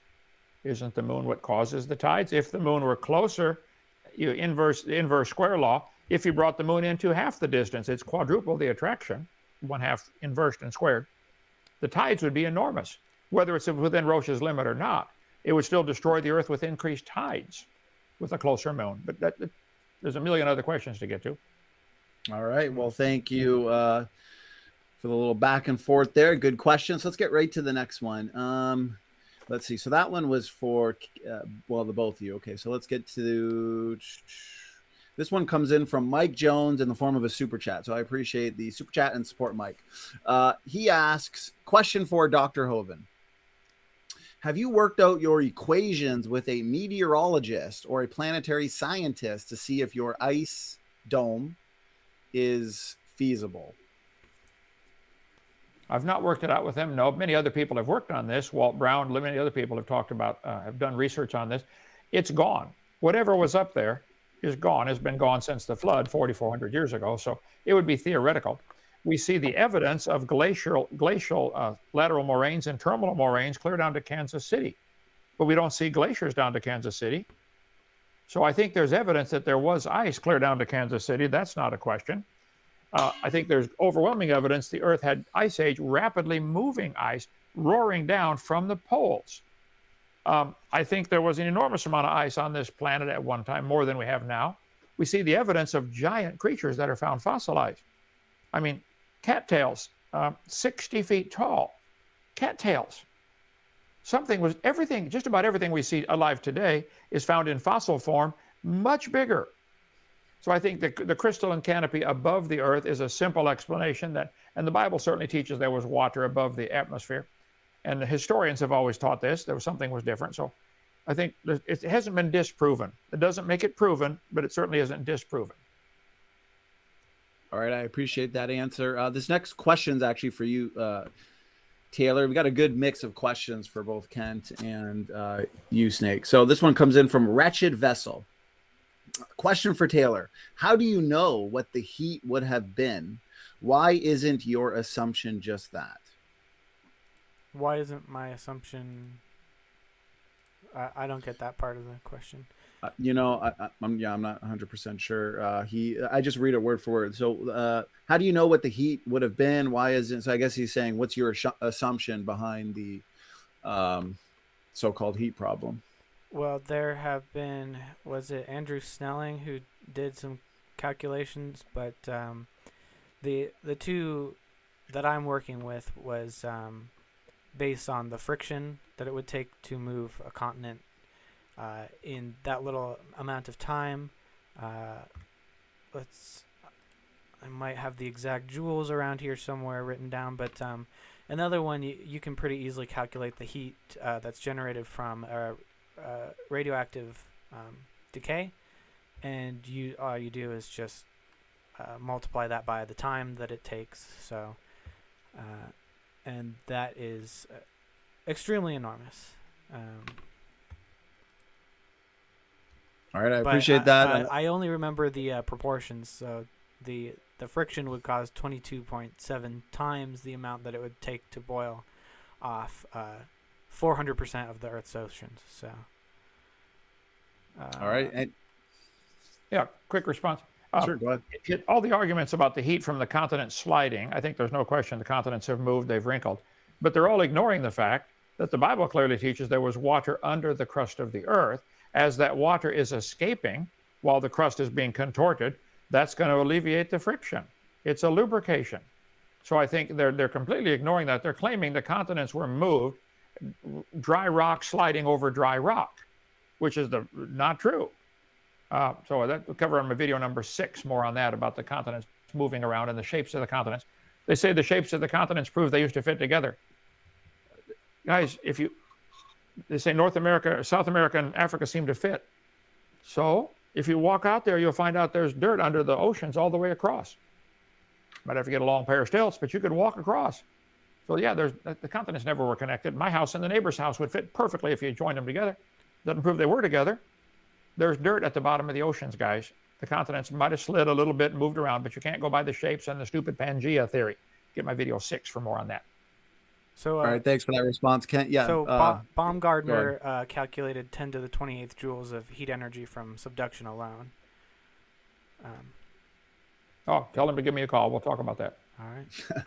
Isn't the moon what causes the tides? If the moon were closer, you inverse square law. If you brought the moon into half the distance, it's quadruple the attraction. 1/2 inversed and squared, the tides would be enormous. Whether it's within Roche's limit or not, it would still destroy the Earth with increased tides with a closer moon. But there's a million other questions to get to. All right. Well, thank you for the little back and forth there. Good questions. Let's get right to the next one. Let's see. So that one was for, the both of you. Okay. So let's get to this one. Comes in from Mike Jones in the form of a super chat. So I appreciate the super chat and support Mike. He asks, question for Dr. Hovind. Have you worked out your equations with a meteorologist or a planetary scientist to see if your ice dome is feasible? I've not worked it out with them. No, many other people have worked on this. Walt Brown, many other people have talked about, have done research on this. It's gone. Whatever was up there is gone, has been gone since the flood 4,400 years ago. So it would be theoretical. We see the evidence of glacial lateral moraines and terminal moraines clear down to Kansas City, but we don't see glaciers down to Kansas City. So I think there's evidence that there was ice clear down to Kansas City. That's not a question. I think there's overwhelming evidence the Earth had ice age, rapidly moving ice roaring down from the poles. I think there was an enormous amount of ice on this planet at one time, more than we have now. We see the evidence of giant creatures that are found fossilized. I mean, cattails, 60 feet tall, cattails. Just about everything we see alive today is found in fossil form, much bigger. So I think the crystalline canopy above the Earth is a simple explanation and the Bible certainly teaches there was water above the atmosphere. And the historians have always taught this, something was different. So I think it hasn't been disproven. It doesn't make it proven, but it certainly isn't disproven. All right, I appreciate that answer. This next question is actually for you, Taylor. We got a good mix of questions for both Kent and you, Snake. So this one comes in from Wretched Vessel. Question for Taylor. How do you know what the heat would have been? Why isn't your assumption just that? Why isn't my assumption? I don't get that part of the question. I'm not 100% sure. I just read it word for word. So how do you know what the heat would have been? Why isn't? So I guess he's saying, what's your assumption behind the so-called heat problem? Well, there have been, was it Andrew Snelling who did some calculations, but the two that I'm working with was based on the friction that it would take to move a continent in that little amount of time. I might have the exact joules around here somewhere written down, but another one, you can pretty easily calculate the heat that's generated from radioactive decay, and all you do is just multiply that by the time that it takes. So and that is extremely enormous. All right, I appreciate that. I only remember the proportions. So the friction would cause 22.7 times the amount that it would take to boil off 400% of the Earth's oceans. So. All right. Yeah, quick response. Sure, go ahead. All the arguments about the heat from the continents sliding, I think there's no question the continents have moved, they've wrinkled. But they're all ignoring the fact that the Bible clearly teaches there was water under the crust of the Earth. As that water is escaping while the crust is being contorted, that's going to alleviate the friction. It's a lubrication. So I think they're completely ignoring that. They're claiming the continents were moved, dry rock sliding over dry rock, which is not true. So that we'll cover on my video number 6, more on that, about the continents moving around and the shapes of the continents. They say the shapes of the continents prove they used to fit together. Guys, they say North America, South America, and Africa seem to fit. So if you walk out there, you'll find out there's dirt under the oceans all the way across. Might have to get a long pair of stilts, but you could walk across. So yeah, the continents never were connected. My house and the neighbor's house would fit perfectly if you joined them together. Doesn't prove they were together. There's dirt at the bottom of the oceans, guys. The continents might have slid a little bit and moved around, but you can't go by the shapes and the stupid Pangea theory. Get my video 6 for more on that. So, all right, thanks for that response, Kent. Yeah. So Baumgartner calculated 10 to the 28th joules of heat energy from subduction alone. Tell him to give me a call. We'll talk about that. All right.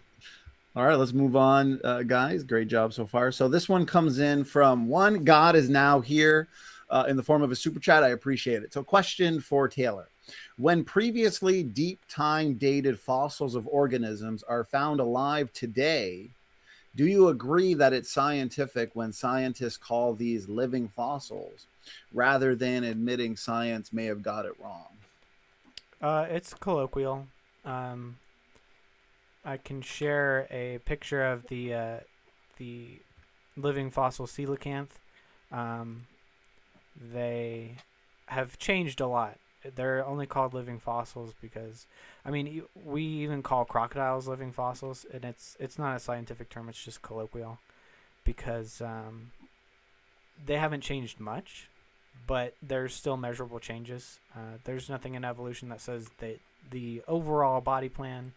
All right, let's move on, guys. Great job so far. So this one comes in from one God is now here in the form of a super chat. I appreciate it. So question for Taylor. When previously deep time dated fossils of organisms are found alive today, do you agree that it's scientific when scientists call these living fossils rather than admitting science may have got it wrong? It's colloquial. I can share a picture of the living fossil coelacanth. They have changed a lot. They're only called living fossils because, I mean, we even call crocodiles living fossils, and it's not a scientific term. It's just colloquial because they haven't changed much, but there's still measurable changes. There's nothing in evolution that says that the overall body plan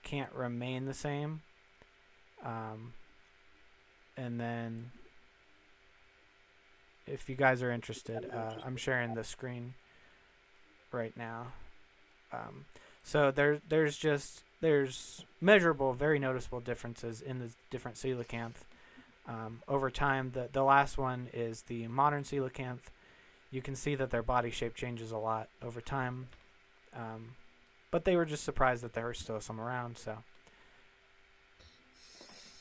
can't remain the same. And then if you guys are interested, I'm sharing the screen right now. So there's measurable, very noticeable differences in the different coelacanth. Over time, the last one is the modern coelacanth. You can see that their body shape changes a lot over time. But they were just surprised that there were still some around, so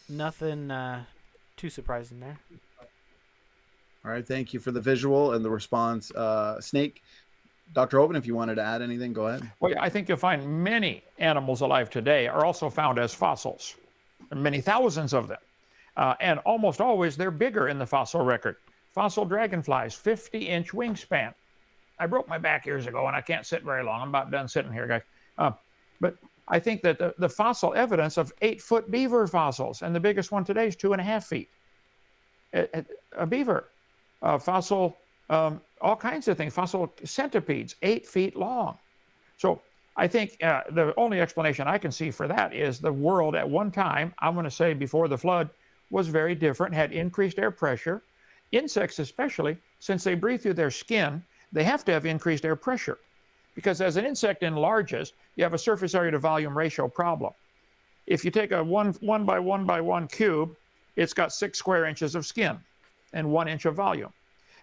nothing too surprising there. All right, thank you for the visual and the response. Snake, Dr. Hovind, if you wanted to add anything, go ahead. Well, I think you'll find many animals alive today are also found as fossils, many thousands of them. And almost always they're bigger in the fossil record. Fossil dragonflies, 50-inch wingspan. I broke my back years ago and I can't sit very long. I'm about done sitting here, guys. But I think that the fossil evidence of 8-foot beaver fossils, and the biggest one today is 2.5 feet. A beaver, fossil, all kinds of things, fossil centipedes, 8 feet long. So I think the only explanation I can see for that is the world at one time, I'm going to say before the flood, was very different, had increased air pressure. Insects especially, since they breathe through their skin, they have to have increased air pressure. Because as an insect enlarges, you have a surface area to volume ratio problem. If you take a 1 by 1 by 1 cube, it's got 6 square inches of skin and 1 inch of volume.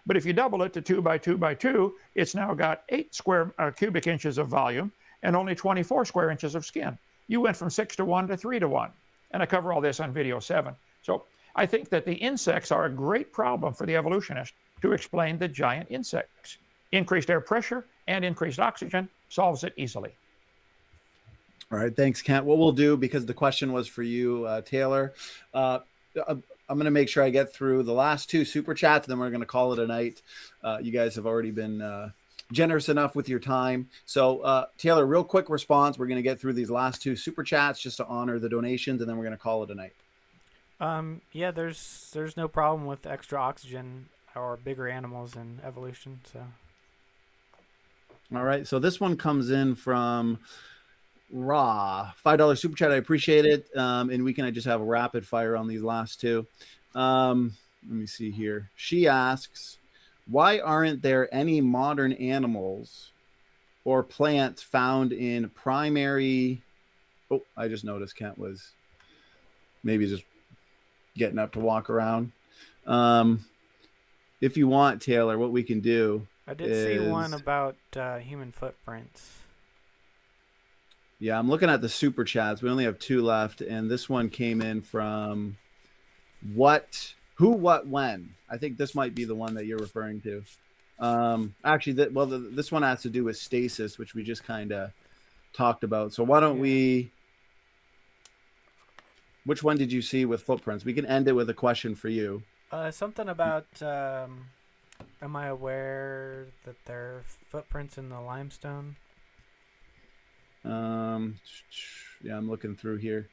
But if you double it to 2 by 2 by 2, it's now got 8 square cubic inches of volume and only 24 square inches of skin. You went from 6 to 1 to 3 to 1. And I cover all this on video 7. So I think that the insects are a great problem for the evolutionist to explain the giant insects. Increased air pressure and increased oxygen solves it easily. All right, thanks, Kent. What we'll do, because the question was for you, Taylor, I'm going to make sure I get through the last 2 super chats, and then we're going to call it a night. You guys have already been generous enough with your time. So, Taylor, real quick response. We're going to get through these last 2 super chats just to honor the donations, and then we're going to call it a night. Yeah, there's no problem with extra oxygen or bigger animals in evolution. So. All right, so this one comes in from Raw, $5 super chat. I appreciate it. And we can just have a rapid fire on these last 2. Let me see here. She asks, why aren't there any modern animals or plants found in primary? Oh, I just noticed Kent was maybe just getting up to walk around. If you want, Taylor, what we can do. I did see one about human footprints. Yeah, I'm looking at the super chats. We only have 2 left, and this one came in from who, what, when. I think this might be the one that you're referring to. Actually, this one has to do with stasis, which we just kind of talked about. So why don't we? Which one did you see with footprints? We can end it with a question for you. Something about. Am I aware that there are footprints in the limestone? Yeah, I'm looking through here.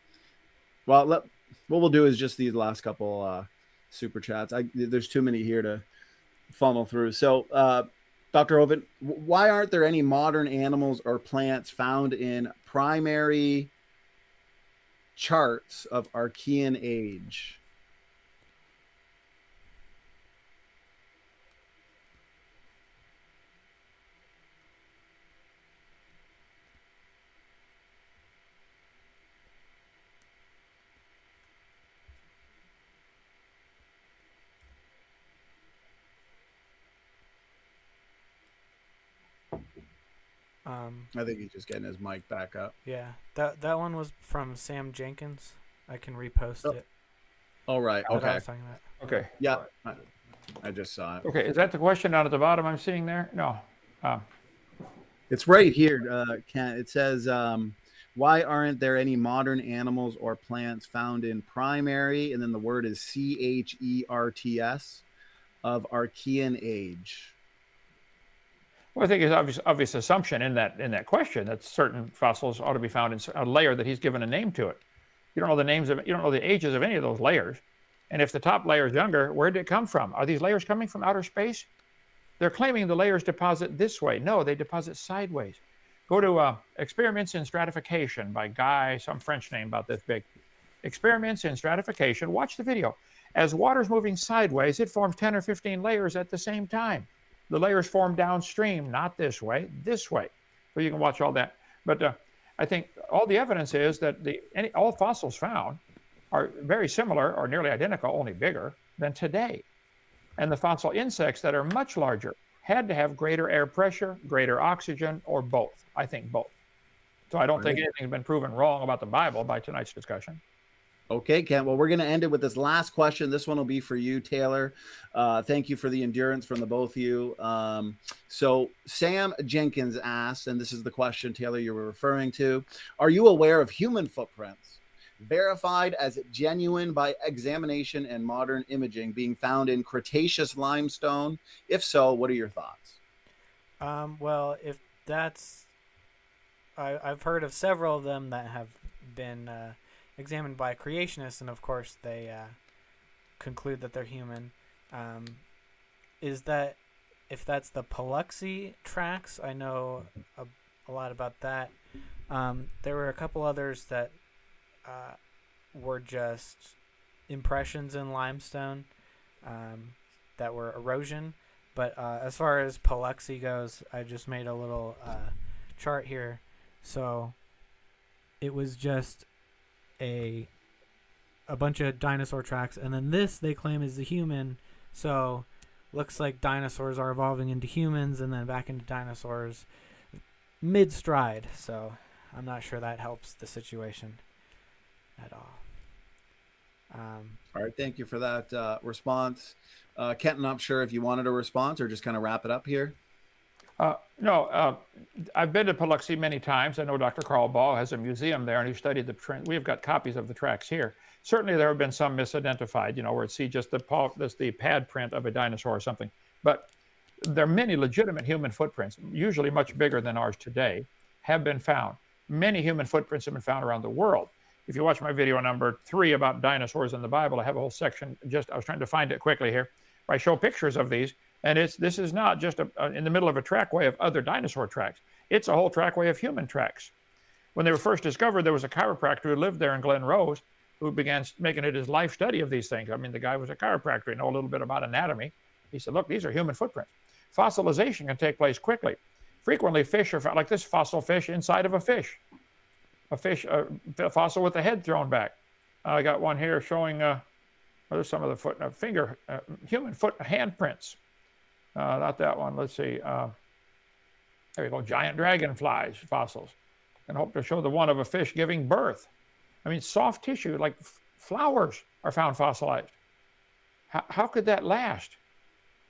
Well, what we'll do is just these last couple super chats. There's too many here to funnel through. So, Dr. Hovind, why aren't there any modern animals or plants found in primary charts of Archean age? I think he's just getting his mic back up. Yeah, that one was from Sam Jenkins. I can repost Oh, it. all right. That I Okay. was talking about. Okay. Yeah. I just saw it. Okay. Is that the question down at the bottom I'm seeing there? No. It's right here, Ken. It says, why aren't there any modern animals or plants found in primary? And then the word is CHERTS of Archean age. Well, I think it's obvious assumption in that question that certain fossils ought to be found in a layer that he's given a name to it. You don't know the names of, you don't know the ages of any of those layers. And if the top layer is younger, where did it come from? Are these layers coming from outer space? They're claiming the layers deposit this way. No, they deposit sideways. Go to Experiments in Stratification by Guy, some French name about this big. Experiments in Stratification. Watch the video. As water's moving sideways, it forms 10 or 15 layers at the same time. The layers form downstream, not this way, this way. So you can watch all that. But I think all the evidence is that all fossils found are very similar or nearly identical, only bigger than today. And the fossil insects that are much larger had to have greater air pressure, greater oxygen, or both. I think both. So I don't think anything's been proven wrong about the Bible by tonight's discussion. Okay, Ken. Well, we're going to end it with this last question. This one will be for you, Taylor. Thank you for the endurance from the both of you. So Sam Jenkins asked, and this is the question, Taylor, you were referring to. Are you aware of human footprints verified as genuine by examination and modern imaging being found in Cretaceous limestone? If so, what are your thoughts? Well, if that's, I've heard of several of them that have been examined by creationists, and of course they conclude that they're human. Is that, if that's the Paluxy tracks, I know a lot about that. There were a couple others that were just impressions in limestone that were erosion. But as far as Paluxy goes, I just made a little chart here. So it was just a bunch of dinosaur tracks, and then this they claim is the human. So looks like dinosaurs are evolving into humans and then back into dinosaurs mid-stride. So I'm not sure that helps the situation at all. All right, thank you for that response. Kenton, I'm sure if you wanted a response or just kind of wrap it up here. No, I've been to Paluxy many times. I know Dr. Carl Ball has a museum there, and he studied the trend. We've got copies of the tracks here. Certainly, there have been some misidentified, where it's just the pad print of a dinosaur or something. But there are many legitimate human footprints, usually much bigger than ours today, have been found. Many human footprints have been found around the world. If you watch my video number 3 about dinosaurs in the Bible, I have a whole section. I was trying to find it quickly here. Where I show pictures of these. And this is not just in the middle of a trackway of other dinosaur tracks. It's a whole trackway of human tracks. When they were first discovered, there was a chiropractor who lived there in Glen Rose who began making it his life study of these things. I mean, the guy was a chiropractor. He knew a little bit about anatomy. He said, look, these are human footprints. Fossilization can take place quickly. Frequently, fish are found, like this fossil fish inside of a fish. A fossil with the head thrown back. I got one here showing there's some of the human foot handprints. Not that one. Let's see. There you go. Giant dragonflies fossils. And hope to show the one of a fish giving birth. I mean, soft tissue like flowers are found fossilized. How could that last?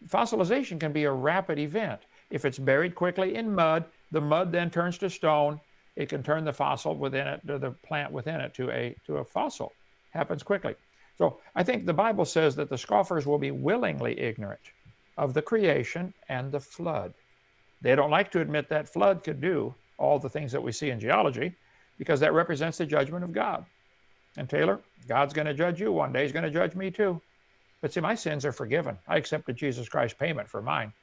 Fossilization can be a rapid event. If it's buried quickly in mud, the mud then turns to stone. It can turn the fossil within it, or the plant within it, to a fossil. Happens quickly. So I think the Bible says that the scoffers will be willingly ignorant of the creation and the flood. They don't like to admit that flood could do all the things that we see in geology, because that represents the judgment of God. And Taylor, God's going to judge you one day. He's going to judge me too. But see, my sins are forgiven. I accepted Jesus Christ's payment for mine.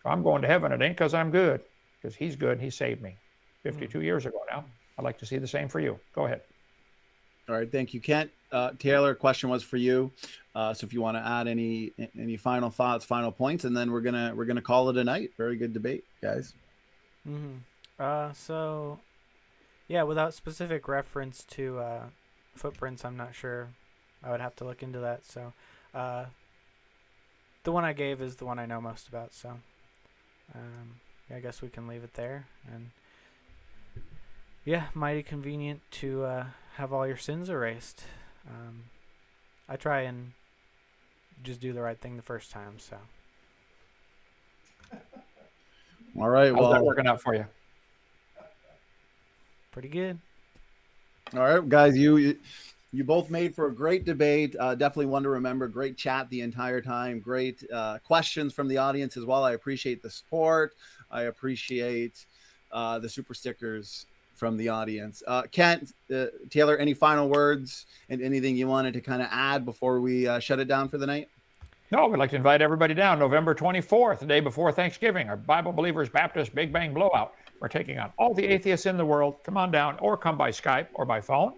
So I'm going to heaven. It ain't because I'm good, because he's good and he saved me 52 years ago now. I'd like to see the same for you. Go ahead. All right, thank you, Kent. Taylor, question was for you. So if you want to add any final thoughts, final points, and then we're gonna call it a night. Very good debate, guys. So, yeah, without specific reference to footprints, I'm not sure. I would have to look into that. So, the one I gave is the one I know most about. So, I guess we can leave it there. And yeah, mighty convenient to have all your sins erased. I try and just do the right thing the first time. So. All right. How's that working out for you? Pretty good. All right, guys, you both made for a great debate. Definitely one to remember. Great chat the entire time. Great questions from the audience as well. I appreciate the support. I appreciate the super stickers from the audience. Kent, Taylor, any final words and anything you wanted to kind of add before we shut it down for the night? No, we'd like to invite everybody down November 24th, the day before Thanksgiving, our Bible Believers Baptist Big Bang Blowout. We're taking on all the atheists in the world. Come on down or come by Skype or by phone.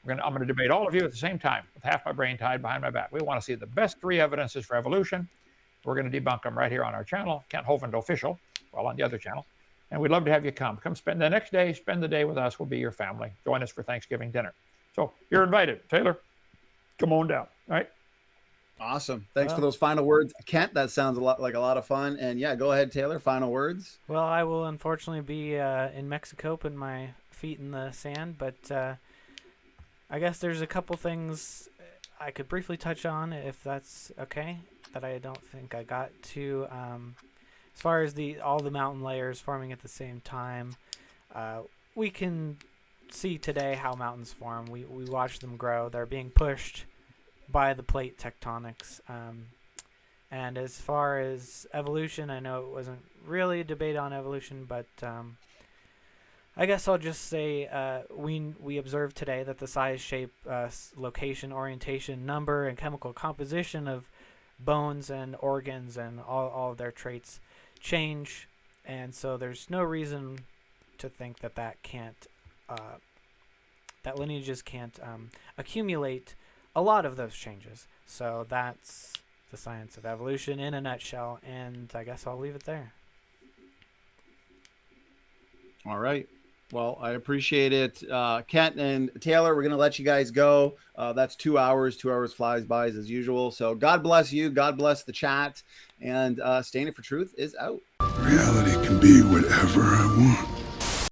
I'm going to debate all of you at the same time with half my brain tied behind my back. We want to see the best 3 evidences for evolution. We're going to debunk them right here on our channel, Kent HOVIND Official, well, on the other channel. And we'd love to have you come. Come spend the next day, spend the day with us. We'll be your family. Join us for Thanksgiving dinner. So you're invited. Taylor, come on down. All right. Awesome. Thanks for those final words, Kent. That sounds like a lot of fun. And yeah, go ahead, Taylor. Final words. Well, I will unfortunately be in Mexico, putting my feet in the sand, but I guess there's a couple things I could briefly touch on, if that's okay, that I don't think I got to. As far as all the mountain layers forming at the same time, we can see today how mountains form. We watch them grow. They're being pushed by the plate tectonics. And as far as evolution, I know it wasn't really a debate on evolution, but I guess I'll just say we observed today that the size, shape, location, orientation, number, and chemical composition of bones and organs and all of their traits change, and so there's no reason to think that can't that lineages can't accumulate a lot of those changes. So that's the science of evolution in a nutshell, and I guess I'll leave it there. All right. Well, I appreciate it. Kent and Taylor, we're going to let you guys go. That's 2 hours. 2 hours flies by as usual. So God bless you. God bless the chat. And Standing for Truth is out. Reality can be whatever I want.